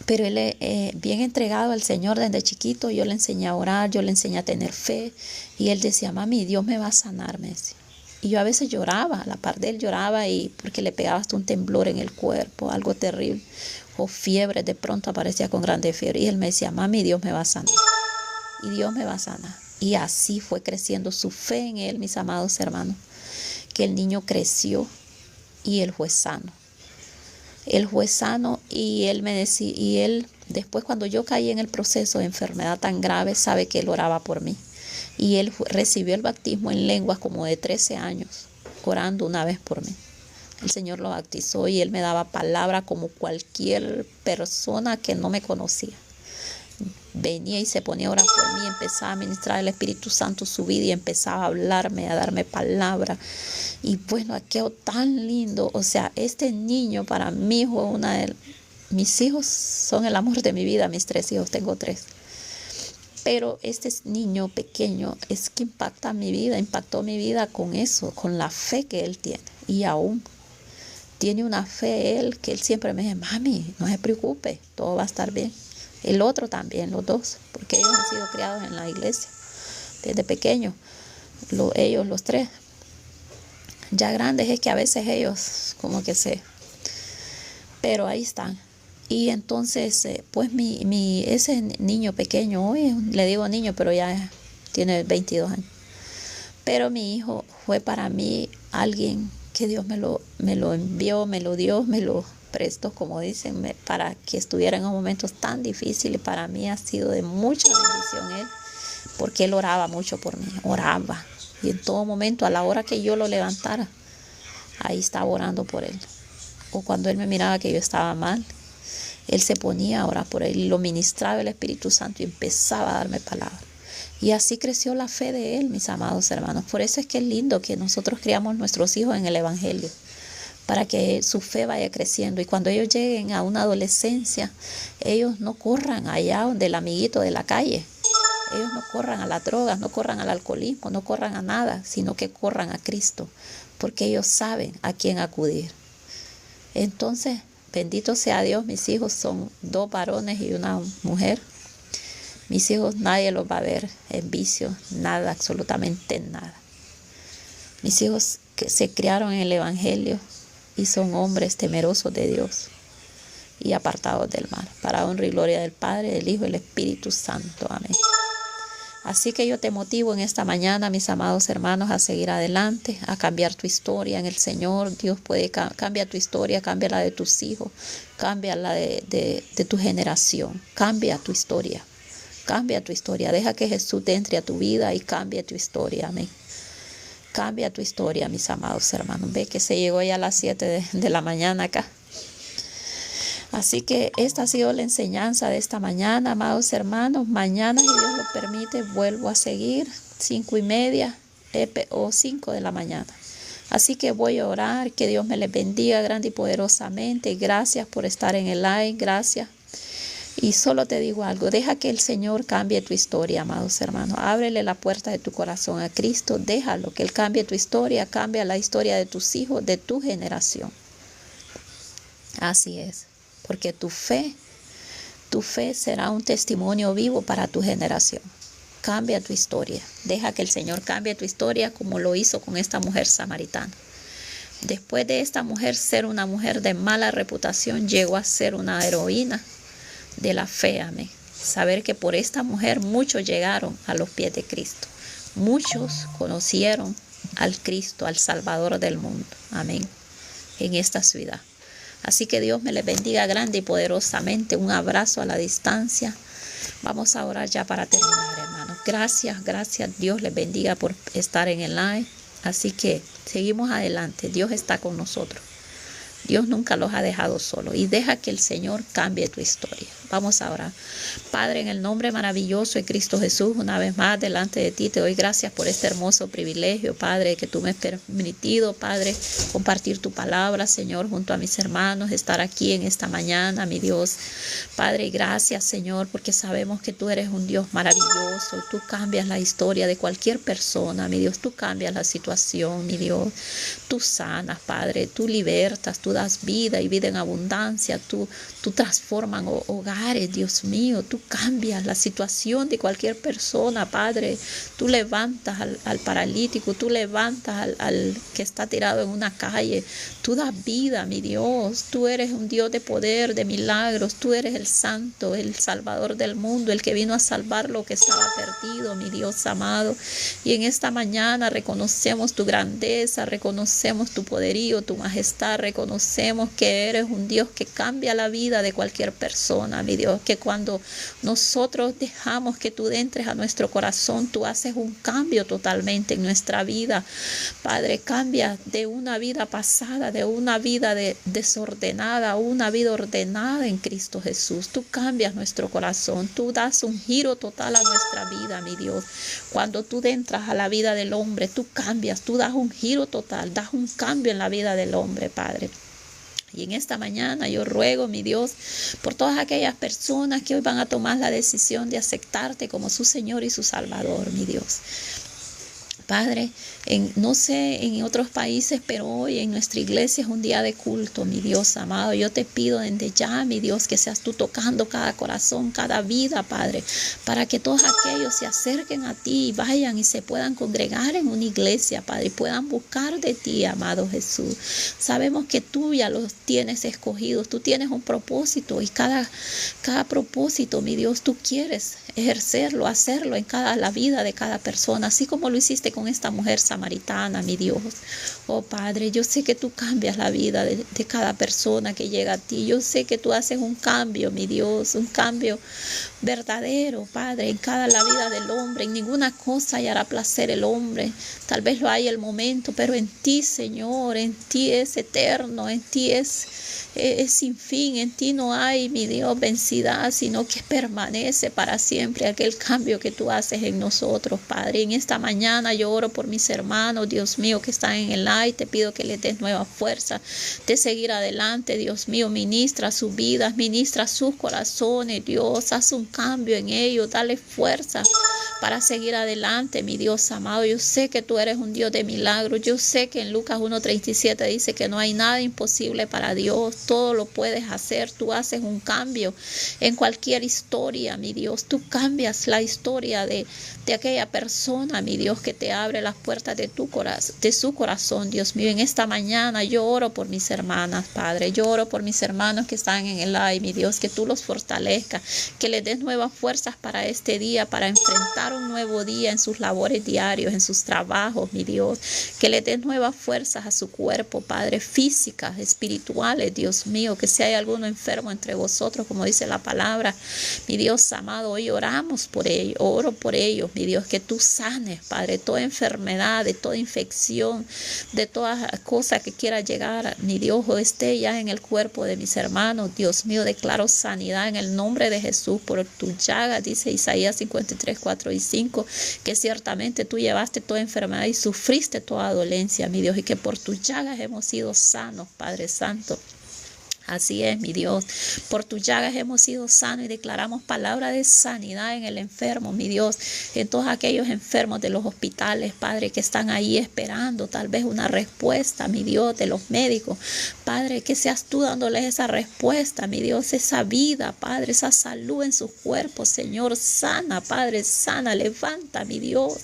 Pero él bien entregado al Señor desde chiquito. Yo le enseñé a orar, yo le enseñé a tener fe. Y él decía, mami, Dios me va a sanar, me decía. Y yo a veces lloraba, a la par de él lloraba, y porque le pegaba hasta un temblor en el cuerpo, algo terrible. O fiebre, de pronto aparecía con grande fiebre. Y él me decía, mami, Dios me va a sanar. Y Dios me va a sanar. Y así fue creciendo su fe en él, mis amados hermanos, que el niño creció y él fue sano. Él fue sano y él me decía, y él después cuando yo caí en el proceso de enfermedad tan grave, sabe que él oraba por mí. Y él recibió el bautismo en lenguas como de 13 años, orando una vez por mí. El Señor lo bautizó y él me daba palabra como cualquier persona que no me conocía. Venía y se ponía a orar por mí, empezaba a ministrar el Espíritu Santo su vida y empezaba a hablarme, a darme palabra. Y bueno, aquello tan lindo. O sea, este niño para mí fue mis hijos son el amor de mi vida, mis 3 hijos, tengo 3. Pero este niño pequeño es que impactó mi vida con eso, con la fe que él tiene. Y aún tiene una fe él, que él siempre me dice, mami, no se preocupe, todo va a estar bien. El otro también, los 2, porque ellos han sido criados en la iglesia desde pequeños, ellos los 3. Ya grandes es que a veces ellos como que pero ahí están. Y entonces, pues ese niño pequeño, hoy le digo niño, pero ya tiene 22 años. Pero mi hijo fue para mí alguien que Dios me lo envió, me lo dio, me lo prestó, como dicen, para que estuviera en momentos tan difíciles. Para mí ha sido de mucha bendición él, porque él oraba mucho por mí, oraba. Y en todo momento, a la hora que yo lo levantara, ahí estaba orando por él. O cuando él me miraba que yo estaba mal, él se ponía a orar por él y lo ministraba el Espíritu Santo y empezaba a darme palabras. Y así creció la fe de él, mis amados hermanos. Por eso es que es lindo que nosotros criamos nuestros hijos en el Evangelio, para que su fe vaya creciendo. Y cuando ellos lleguen a una adolescencia, ellos no corran allá donde el amiguito de la calle. Ellos no corran a las drogas, no corran al alcoholismo, no corran a nada, sino que corran a Cristo, porque ellos saben a quién acudir. Entonces, bendito sea Dios, mis hijos son 2 varones y una mujer. Mis hijos nadie los va a ver en vicio, nada, absolutamente nada. Mis hijos que se criaron en el Evangelio y son hombres temerosos de Dios y apartados del mal, para honra y gloria del Padre, del Hijo y del Espíritu Santo. Amén. Así que yo te motivo en esta mañana, mis amados hermanos, a seguir adelante, a cambiar tu historia en el Señor. Dios puede cambiar tu historia, cambia la de tus hijos, cambia la de tu generación, cambia tu historia. Cambia tu historia, deja que Jesús te entre a tu vida y cambie tu historia. Amén. Cambia tu historia, mis amados hermanos. Ve que se llegó ya a las 7 de la mañana acá. Así que esta ha sido la enseñanza de esta mañana, amados hermanos. Mañana, si Dios lo permite, vuelvo a seguir 5:30 o 5 de la mañana. Así que voy a orar, que Dios me les bendiga grande y poderosamente. Gracias por estar en el live, gracias. Y solo te digo algo, deja que el Señor cambie tu historia, amados hermanos. Ábrele la puerta de tu corazón a Cristo, déjalo que Él cambie tu historia, cambia la historia de tus hijos, de tu generación. Así es, porque tu fe será un testimonio vivo para tu generación. Cambia tu historia, deja que el Señor cambie tu historia como lo hizo con esta mujer samaritana. Después de esta mujer ser una mujer de mala reputación, llegó a ser una heroína de la fe, amén. Saber que por esta mujer muchos llegaron a los pies de Cristo. Muchos conocieron al Cristo, al Salvador del mundo, amén, en esta ciudad. Así que Dios me les bendiga grande y poderosamente. Un abrazo a la distancia. Vamos a orar ya para terminar, hermanos. Gracias, Dios les bendiga por estar en el live. Así que seguimos adelante. Dios está con nosotros. Dios nunca los ha dejado solos. Y deja que el Señor cambie tu historia. Vamos a orar. Padre, en el nombre maravilloso de Cristo Jesús, una vez más delante de ti te doy gracias por este hermoso privilegio, Padre, que tú me has permitido, Padre, compartir tu palabra, Señor, junto a mis hermanos, estar aquí en esta mañana, mi Dios. Padre, gracias, Señor, porque sabemos que tú eres un Dios maravilloso. Tú cambias la historia de cualquier persona, mi Dios. Tú cambias la situación, mi Dios. Tú sanas, Padre. Tú libertas, tú das vida y vida en abundancia. Tú transformas hogares, Dios mío. Tú cambias la situación de cualquier persona, Padre. Tú levantas al paralítico, tú levantas al que está tirado en una calle. Tú das vida, mi Dios. Tú eres un Dios de poder, de milagros. Tú eres el Santo, el Salvador del mundo, el que vino a salvar lo que estaba perdido, mi Dios amado. Y en esta mañana reconocemos tu grandeza, reconocemos tu poderío, tu majestad, reconocemos que eres un Dios que cambia la vida de cualquier persona, mi Dios, que cuando nosotros dejamos que tú entres a nuestro corazón, tú haces un cambio totalmente en nuestra vida. Padre, cambia de una vida pasada, de una vida desordenada a una vida ordenada en Cristo Jesús. Tú cambias nuestro corazón, tú das un giro total a nuestra vida, mi Dios. Cuando tú entras a la vida del hombre, tú cambias, tú das un giro total, das un cambio en la vida del hombre, Padre. Y en esta mañana yo ruego, mi Dios, por todas aquellas personas que hoy van a tomar la decisión de aceptarte como su Señor y su Salvador, mi Dios. Padre, no sé en otros países, pero hoy en nuestra iglesia es un día de culto, mi Dios amado. Yo te pido desde ya, mi Dios, que seas tú tocando cada corazón, cada vida, Padre, para que todos aquellos se acerquen a ti y vayan y se puedan congregar en una iglesia, Padre, y puedan buscar de ti, amado Jesús. Sabemos que tú ya los tienes escogidos, tú tienes un propósito y cada propósito, mi Dios, tú quieres ejercerlo, hacerlo en la vida de cada persona, así como lo hiciste con esta mujer samaritana, mi Dios. Oh Padre, yo sé que tú cambias la vida de cada persona que llega a ti. Yo sé que tú haces un cambio, mi Dios, un cambio verdadero, Padre, en la vida del hombre. En ninguna cosa hallará placer el hombre. Tal vez lo hay el momento, pero en ti, Señor, en ti es eterno, en ti es sin fin, en ti no hay, mi Dios, vencida, sino que permanece para siempre aquel cambio que tú haces en nosotros, Padre. En esta mañana yo oro por mis hermanos, Dios mío, que están en el live. Te pido que les des nueva fuerza de seguir adelante, Dios mío. Ministra sus vidas, ministra sus corazones, Dios. Haz un cambio en ellos, dale fuerza para seguir adelante, mi Dios amado. Yo sé que tú eres un Dios de milagros. Yo sé que en Lucas 1:37 dice que no hay nada imposible para Dios. Todo lo puedes hacer. Tú haces un cambio en cualquier historia, mi Dios. Tú cambias la historia de aquella persona, mi Dios, que te abre las puertas de su corazón, Dios mío. En esta mañana yo oro por mis hermanas, Padre. Yo oro por mis hermanos que están en el live, mi Dios, que tú los fortalezcas, que les des nuevas fuerzas para este día, para enfrentar un nuevo día en sus labores diarios, en sus trabajos, mi Dios. Que les des nuevas fuerzas a su cuerpo, Padre, físicas, espirituales, Dios mío. Que si hay alguno enfermo entre vosotros, como dice la palabra, mi Dios amado, hoy oramos por ellos, oro por ellos, mi Dios, que tú sanes, Padre, toda enfermedad, de toda infección, de toda cosa que quiera llegar, mi Dios, o esté ya en el cuerpo de mis hermanos. Dios mío, declaro sanidad en el nombre de Jesús. Por tu llaga, dice Isaías 53:4-5, que ciertamente tú llevaste toda enfermedad y sufriste toda dolencia, mi Dios, y que por tus llagas hemos sido sanos, Padre Santo. Así es, mi Dios. Por tus llagas hemos sido sanos y declaramos palabra de sanidad en el enfermo, mi Dios. En todos aquellos enfermos de los hospitales, Padre, que están ahí esperando tal vez una respuesta, mi Dios, de los médicos. Padre, que seas tú dándoles esa respuesta, mi Dios, esa vida, Padre, esa salud en sus cuerpos, Señor. Sana, Padre, sana, levanta, mi Dios.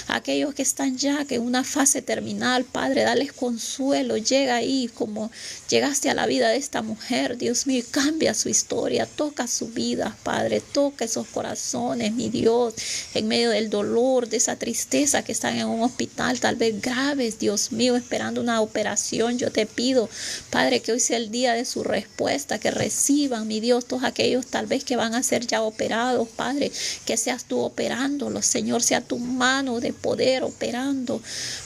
Aquellos que están ya que en una fase terminal, Padre, dales consuelo. Llega ahí como llegaste a la vida de esta mujer, Dios mío, y cambia su historia, toca su vida, Padre, toca esos corazones, mi Dios, en medio del dolor, de esa tristeza que están en un hospital, tal vez graves, Dios mío, esperando una operación. Yo te pido, Padre, que hoy sea el día de su respuesta, que reciban, mi Dios, todos aquellos tal vez que van a ser ya operados, Padre, que seas tú operándolos, Señor, sea tu mano de poder operando,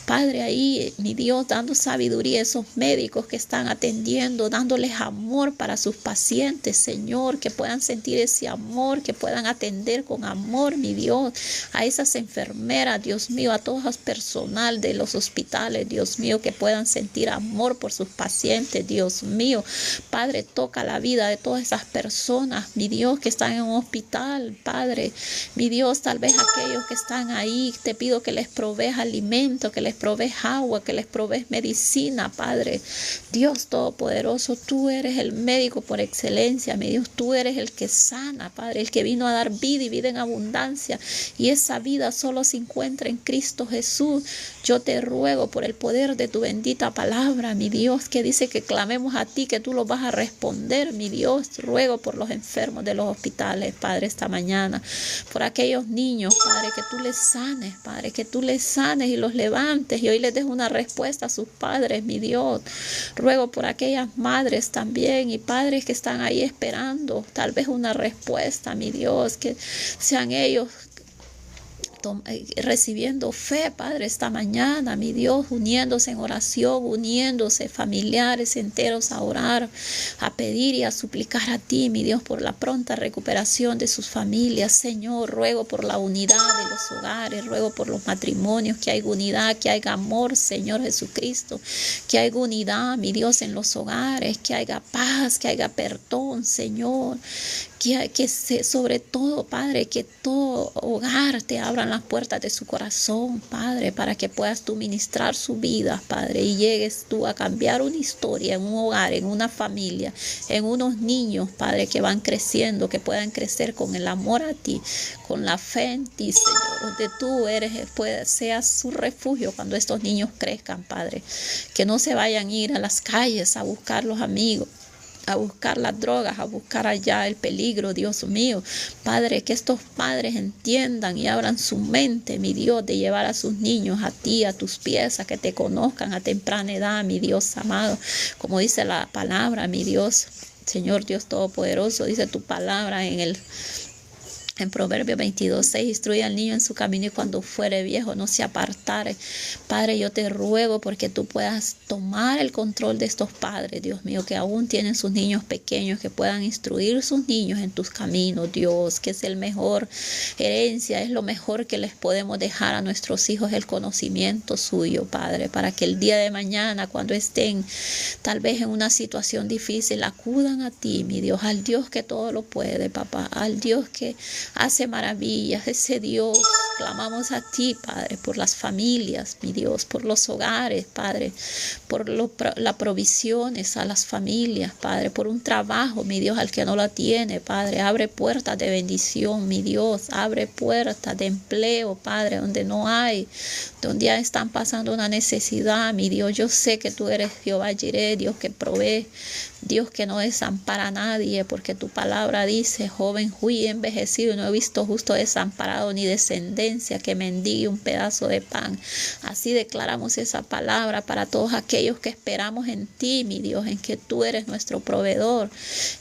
Padre, ahí, mi Dios, dando sabiduría a esos médicos que están atendiendo, dándoles amor para sus pacientes, Señor, que puedan sentir ese amor, que puedan atender con amor, mi Dios, a esas enfermeras, Dios mío, a todo el personal de los hospitales, Dios mío, que puedan sentir amor por sus pacientes, Dios mío. Padre, toca la vida de todas esas personas, mi Dios, que están en un hospital, Padre, mi Dios, tal vez aquellos que están ahí, te pido que les provees alimento, que les provees agua, que les provees medicina, Padre. Dios Todopoderoso, tú eres el médico por excelencia, mi Dios, tú eres el que sana, Padre, el que vino a dar vida y vida en abundancia, y esa vida solo se encuentra en Cristo Jesús. Yo te ruego por el poder de tu bendita palabra, mi Dios, que dice que clamemos a ti, que tú lo vas a responder, mi Dios. Ruego por los enfermos de los hospitales, Padre, esta mañana, por aquellos niños, Padre, que tú les sanes, Padre, que tú les sanes y los levantes y hoy les des una respuesta a sus padres, mi Dios. Ruego por aquellas madres también y padres que están ahí esperando tal vez una respuesta, mi Dios, que sean ellos recibiendo fe, Padre, esta mañana, mi Dios, uniéndose en oración, uniéndose familiares enteros a orar, a pedir y a suplicar a ti, mi Dios, por la pronta recuperación de sus familias. Señor, ruego por la unidad de los hogares, ruego por los matrimonios, que haya unidad, que haya amor, Señor Jesucristo, que haya unidad, mi Dios, en los hogares, que haya paz, que haya perdón, Señor, que sobre todo, Padre, que todo hogar te abran las puertas de su corazón, Padre, para que puedas tú ministrar su vida, Padre, y llegues tú a cambiar una historia en un hogar, en una familia, en unos niños, Padre, que van creciendo, que puedan crecer con el amor a ti, con la fe en ti, Señor, donde tú eres, seas su refugio cuando estos niños crezcan, Padre, que no se vayan a ir a las calles a buscar los amigos, a buscar las drogas, a buscar allá el peligro, Dios mío. Padre, que estos padres entiendan y abran su mente, mi Dios, de llevar a sus niños a ti, a tus pies, a que te conozcan a temprana edad, mi Dios amado. Como dice la palabra, mi Dios, Señor Dios Todopoderoso, dice tu palabra en Proverbios 22:6, instruye al niño en su camino y cuando fuere viejo no se apartare. Padre, yo te ruego porque tú puedas tomar el control de estos padres, Dios mío, que aún tienen sus niños pequeños, que puedan instruir sus niños en tus caminos, Dios, que es el mejor herencia, es lo mejor que les podemos dejar a nuestros hijos, el conocimiento suyo, Padre, para que el día de mañana, cuando estén tal vez en una situación difícil, acudan a ti, mi Dios, al Dios que todo lo puede, papá, al Dios que hace maravillas, ese Dios. Clamamos a ti, Padre, por las familias, mi Dios, por los hogares, Padre, por las provisiones a las familias, Padre, por un trabajo, mi Dios, al que no la tiene, Padre. Abre puertas de bendición, mi Dios, abre puertas de empleo, Padre, donde no hay, donde ya están pasando una necesidad, mi Dios. Yo sé que tú eres Jehová Jireh, Dios que provee, Dios que no desampara a nadie, porque tu palabra dice, joven fui envejecido, no he visto justo desamparado ni descendencia que mendigue un pedazo de pan. Así declaramos esa palabra para todos aquellos que esperamos en ti, mi Dios, en que tú eres nuestro proveedor,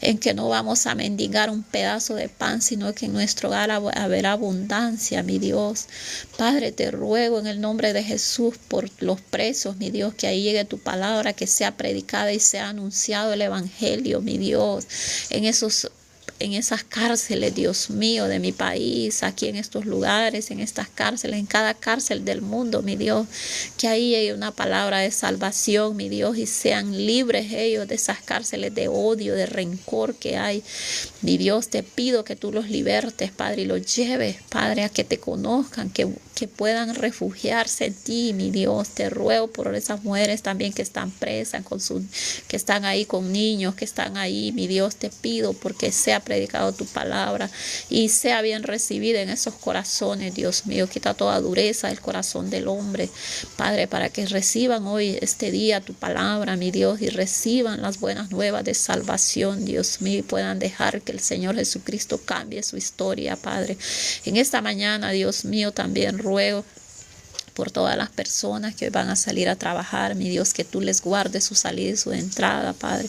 en que no vamos a mendigar un pedazo de pan, sino que en nuestro hogar habrá abundancia, mi Dios. Padre, te ruego en el nombre de Jesús por los presos, mi Dios, que ahí llegue tu palabra, que sea predicada y sea anunciado el evangelio, mi Dios, en esos en esas cárceles, Dios mío, de mi país, aquí en estos lugares, en estas cárceles, en cada cárcel del mundo, mi Dios, que ahí hay una palabra de salvación, mi Dios, y sean libres ellos de esas cárceles de odio, de rencor que hay. Mi Dios, te pido que tú los libertes, Padre, y los lleves, Padre, a que te conozcan, que puedan refugiarse en ti, mi Dios. Te ruego por esas mujeres también que están presas, que están ahí con niños, que están ahí, mi Dios. Te pido porque sea predicado tu palabra y sea bien recibida en esos corazones, Dios mío. Quita toda dureza del corazón del hombre, Padre, para que reciban hoy, este día, tu palabra, mi Dios, y reciban las buenas nuevas de salvación, Dios mío, y puedan dejar que el Señor Jesucristo cambie su historia, Padre. En esta mañana, Dios mío, también ruego por todas las personas que van a salir a trabajar, mi Dios, que tú les guardes su salida y su entrada, Padre,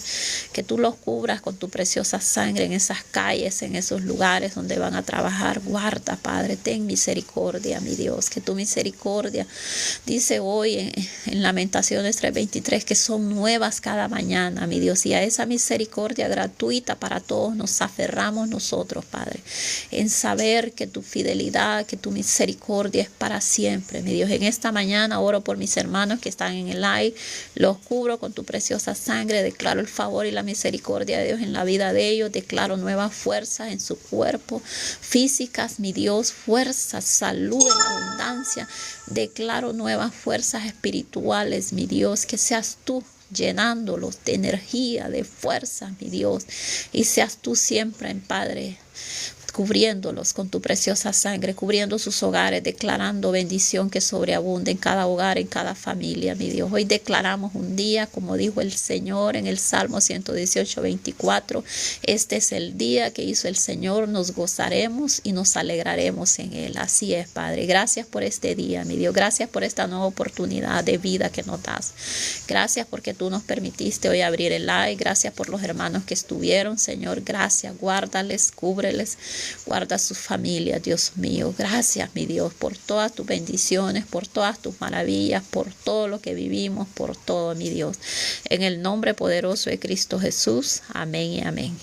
que tú los cubras con tu preciosa sangre en esas calles, en esos lugares donde van a trabajar. Guarda, Padre, ten misericordia, mi Dios, que tu misericordia, dice hoy en Lamentaciones 3:23, que son nuevas cada mañana, mi Dios, y a esa misericordia gratuita para todos nos aferramos nosotros, Padre, en saber que tu fidelidad, que tu misericordia es para siempre, mi Dios. En esta mañana oro por mis hermanos que están en el live, los cubro con tu preciosa sangre, declaro el favor y la misericordia de Dios en la vida de ellos, declaro nuevas fuerzas en su cuerpo, físicas, mi Dios, fuerzas, salud en abundancia, declaro nuevas fuerzas espirituales, mi Dios, que seas tú llenándolos de energía, de fuerza, mi Dios, y seas tú siempre, Padre, cubriéndolos con tu preciosa sangre, cubriendo sus hogares, declarando bendición que sobreabunde en cada hogar, en cada familia, mi Dios. Hoy declaramos un día, como dijo el Señor en el Salmo 118:24, este es el día que hizo el Señor, nos gozaremos y nos alegraremos en él. Así es, Padre. Gracias por este día, mi Dios. Gracias por esta nueva oportunidad de vida que nos das. Gracias porque tú nos permitiste hoy abrir el live. Gracias por los hermanos que estuvieron, Señor. Gracias. Guárdales, cúbreles. Guarda su familia, Dios mío. Gracias, mi Dios, por todas tus bendiciones, por todas tus maravillas, por todo lo que vivimos, por todo, mi Dios. En el nombre poderoso de Cristo Jesús. Amén y amén.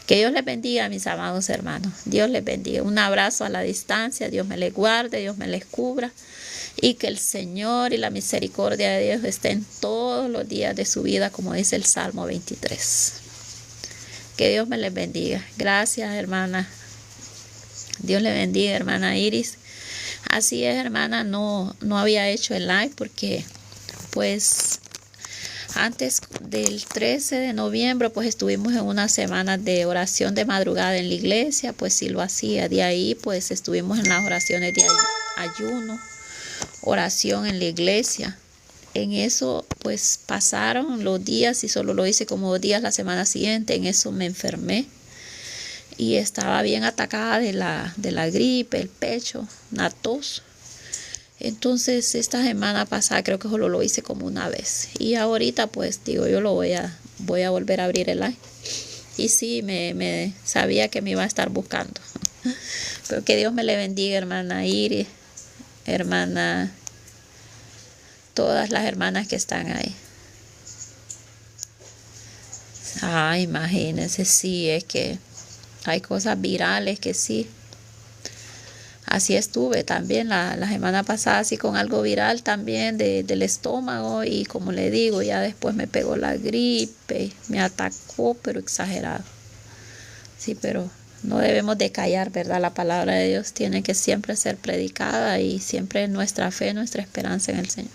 Que Dios les bendiga, mis amados hermanos. Dios les bendiga. Un abrazo a la distancia. Dios me les guarde, Dios me les cubra. Y que el Señor y la misericordia de Dios estén todos los días de su vida, como dice el Salmo 23. Que Dios me les bendiga. Gracias, hermana. Dios le bendiga, hermana Iris. Así es, hermana, no había hecho el live porque pues antes del 13 de noviembre pues estuvimos en una semana de oración de madrugada en la iglesia, pues sí lo hacía. De ahí pues estuvimos en las oraciones de ayuno, oración en la iglesia. En eso pues pasaron los días y solo lo hice como 2 días la semana siguiente. En eso me enfermé y estaba bien atacada de la gripe, el pecho, una tos. Entonces esta semana pasada creo que solo lo hice como una vez. Y ahorita pues digo, yo lo voy a volver a abrir el live. Y sí, me sabía que me iba a estar buscando. Pero que Dios me le bendiga, hermana Iris, hermana, todas las hermanas que están ahí. Imagínense, sí, es que hay cosas virales que sí. Así estuve también la semana pasada, así con algo viral también del estómago. Y como le digo, ya después me pegó la gripe, me atacó, pero exagerado. Sí, pero no debemos de callar, ¿verdad? La palabra de Dios tiene que siempre ser predicada y siempre nuestra fe, nuestra esperanza en el Señor.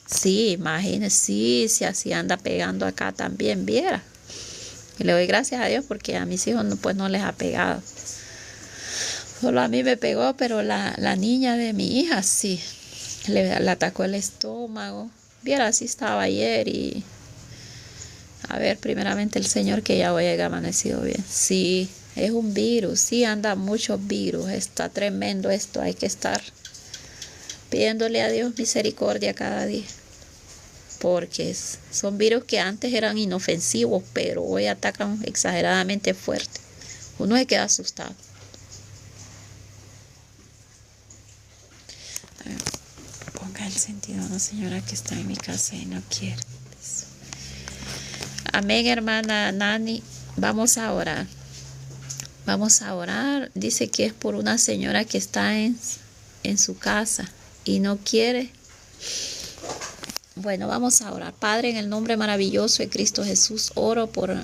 Sí, imagínese, sí, si así anda pegando acá también, viera. Y le doy gracias a Dios porque a mis hijos pues no les ha pegado. Solo a mí me pegó, pero la niña de mi hija sí, le atacó el estómago. Viera, así estaba ayer y a ver, primeramente el Señor que ya hoy haya amanecido bien. Sí, es un virus, sí, anda muchos virus, está tremendo esto, hay que estar pidiéndole a Dios misericordia cada día. Porque son virus que antes eran inofensivos, pero hoy atacan exageradamente fuerte. Uno se queda asustado. Ponga el sentido a una señora que está en mi casa y no quiere. Amén, hermana Nani. Vamos a orar. Vamos a orar. Dice que es por una señora que está en su casa y no quiere. Bueno, vamos a orar. Padre, en el nombre maravilloso de Cristo Jesús, oro por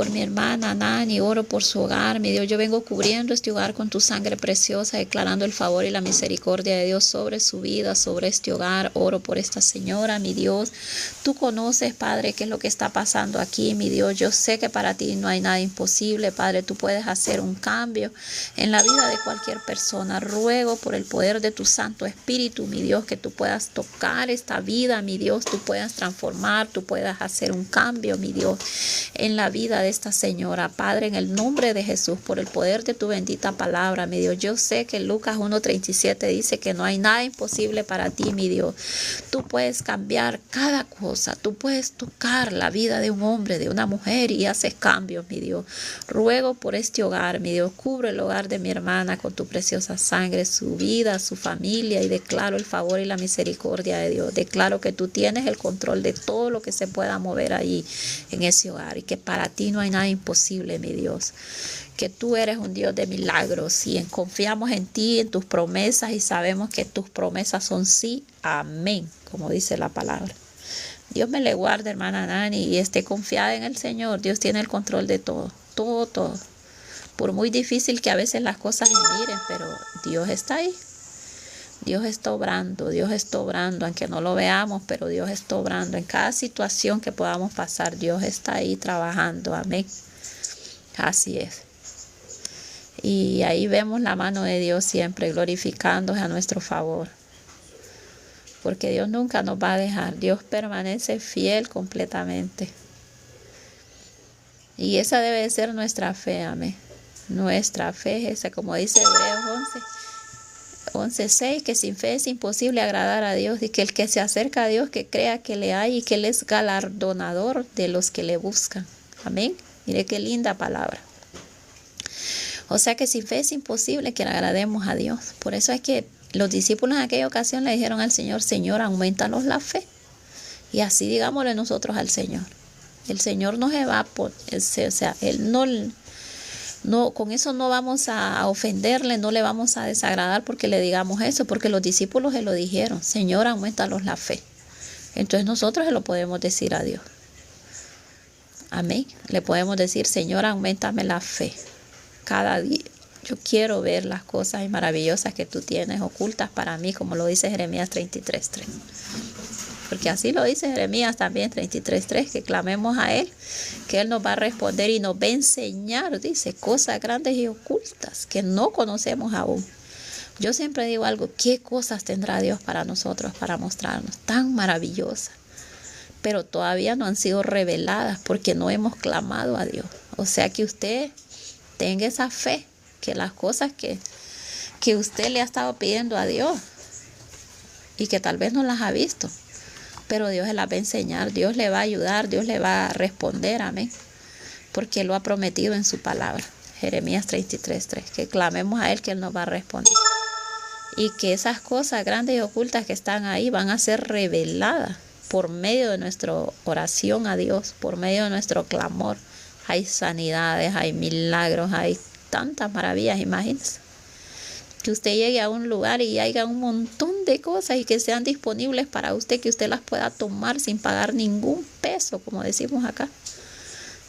mi hermana Nani, oro por su hogar. Mi Dios, yo vengo cubriendo este hogar con tu sangre preciosa, declarando el favor y la misericordia de Dios sobre su vida, sobre este hogar. Oro por esta señora, mi Dios. Tú conoces, Padre, qué es lo que está pasando aquí, mi Dios. Yo sé que para ti no hay nada imposible, Padre. Tú puedes hacer un cambio en la vida de cualquier persona. Ruego por el poder de tu Santo Espíritu, mi Dios, que tú puedas tocar esta vida, mi Dios. Tú puedas transformar, tú puedas hacer un cambio, mi Dios, en la vida de esta señora. Padre, en el nombre de Jesús, por el poder de tu bendita palabra, mi Dios. Yo sé que Lucas 1:37 dice que no hay nada imposible para ti, mi Dios. Tú puedes cambiar cada cosa. Tú puedes tocar la vida de un hombre, de una mujer, y haces cambios, mi Dios. Ruego por este hogar, mi Dios. Cubre el hogar de mi hermana con tu preciosa sangre, su vida, su familia, y declaro el favor y la misericordia de Dios. Declaro que tú tienes el control de todo lo que se pueda mover ahí en ese hogar, y que para ti no hay nada imposible, mi Dios. Que tú eres un Dios de milagros, y confiamos en ti, en tus promesas, y sabemos que tus promesas son sí, amén, como dice la palabra. Dios me le guarde, hermana Nani, y esté confiada en el Señor. Dios tiene el control de todo, todo, todo. Por muy difícil que a veces las cosas se miren, pero Dios está ahí. Dios está obrando, aunque no lo veamos, pero Dios está obrando. En cada situación que podamos pasar, Dios está ahí trabajando, amén. Así es. Y ahí vemos la mano de Dios siempre glorificándose a nuestro favor. Porque Dios nunca nos va a dejar, Dios permanece fiel completamente. Y esa debe ser nuestra fe, amén. Nuestra fe es esa, como dice Hebreos 11:6, que sin fe es imposible agradar a Dios, y que el que se acerca a Dios, que crea que le hay y que Él es galardonador de los que le buscan. Amén. Mire qué linda palabra. O sea que sin fe es imposible que le agrademos a Dios. Por eso es que los discípulos en aquella ocasión le dijeron al Señor: Señor, aumentanos la fe. Y así digámosle nosotros al Señor. El Señor no se va a poner, o sea, Él no, con eso no vamos a ofenderle, no le vamos a desagradar porque le digamos eso, porque los discípulos se lo dijeron: Señor, aumentanos la fe. Entonces nosotros se lo podemos decir a Dios. Amén. Le podemos decir: Señor, auméntame la fe. Cada día yo quiero ver las cosas maravillosas que tú tienes ocultas para mí, como lo dice Jeremías 33:3. Porque así lo dice Jeremías también 33:3, que clamemos a Él, que Él nos va a responder y nos va a enseñar, dice, cosas grandes y ocultas que no conocemos aún. Yo siempre digo algo: ¿qué cosas tendrá Dios para nosotros, para mostrarnos? Tan maravillosas, pero todavía no han sido reveladas porque no hemos clamado a Dios. O sea que usted tenga esa fe, que las cosas que usted le ha estado pidiendo a Dios y que tal vez no las ha visto, pero Dios se las va a enseñar, Dios le va a ayudar, Dios le va a responder, amén, porque Él lo ha prometido en su palabra. Jeremías 33:3, que clamemos a Él, que Él nos va a responder, y que esas cosas grandes y ocultas que están ahí van a ser reveladas por medio de nuestra oración a Dios, por medio de nuestro clamor. Hay sanidades, hay milagros, hay tantas maravillas. Imagínense que usted llegue a un lugar y haya un montón de cosas y que sean disponibles para usted, que usted las pueda tomar sin pagar ningún peso, como decimos acá,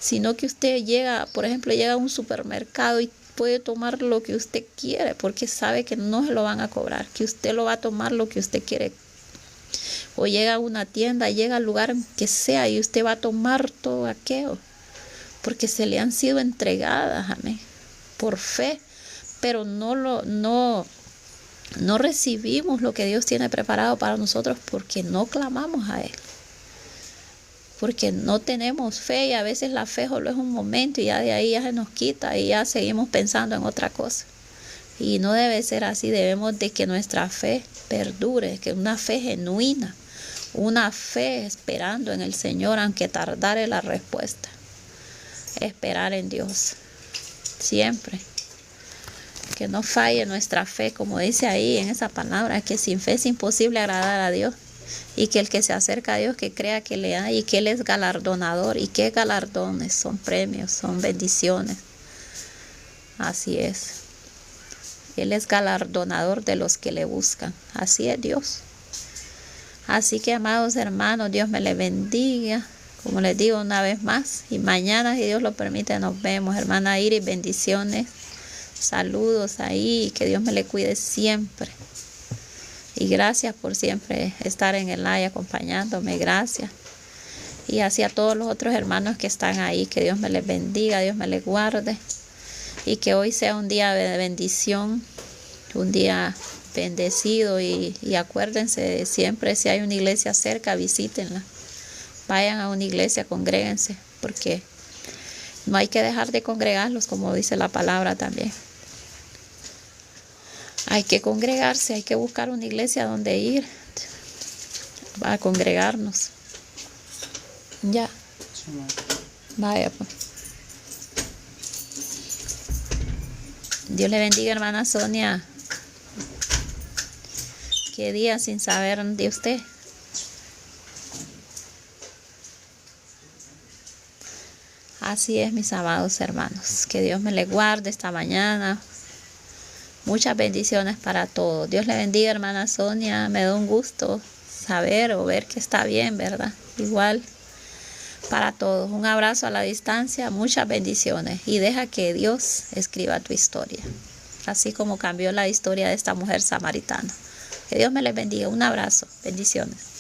sino que usted llega, por ejemplo, llega a un supermercado y puede tomar lo que usted quiere, porque sabe que no se lo van a cobrar, que usted lo va a tomar lo que usted quiere. O llega a una tienda, llega al lugar que sea y usted va a tomar todo aquello, porque se le han sido entregadas, amén, por fe, pero no recibimos lo que Dios tiene preparado para nosotros porque no clamamos a Él, porque no tenemos fe, y a veces la fe solo es un momento y ya de ahí ya se nos quita y ya seguimos pensando en otra cosa. Y no debe ser así, debemos de que nuestra fe perdure, que una fe genuina, una fe esperando en el Señor, aunque tardare la respuesta. Esperar en Dios siempre, que no falle nuestra fe, como dice ahí en esa palabra, que sin fe es imposible agradar a Dios. Y que el que se acerca a Dios, que crea que le hay, y que Él es galardonador. Y qué galardones, son premios, son bendiciones. Así es. Él es galardonador de los que le buscan. Así es Dios. Así que, amados hermanos, Dios me les bendiga. Como les digo una vez más. Y mañana, si Dios lo permite, nos vemos. Hermana Iris, bendiciones. Saludos ahí. Que Dios me le cuide siempre. Y gracias por siempre estar en el live acompañándome. Gracias. Y así a todos los otros hermanos que están ahí. Que Dios me les bendiga, Dios me les guarde. Y que hoy sea un día de bendición. Un día bendecido. Y acuérdense siempre, si hay una iglesia cerca, visítenla. Vayan a una iglesia, congréguense. Porque no hay que dejar de congregarlos, como dice la palabra también. Hay que congregarse, hay que buscar una iglesia donde ir a congregarnos. Ya. Vaya pues. Dios le bendiga, hermana Sonia. Qué día sin saber de usted. Así es, mis amados hermanos. Que Dios me le guarde esta mañana. Muchas bendiciones para todos. Dios le bendiga, hermana Sonia. Me da un gusto saber o ver que está bien, ¿verdad? Igual para todos. Un abrazo a la distancia. Muchas bendiciones. Y deja que Dios escriba tu historia. Así como cambió la historia de esta mujer samaritana. Que Dios me les bendiga. Un abrazo. Bendiciones.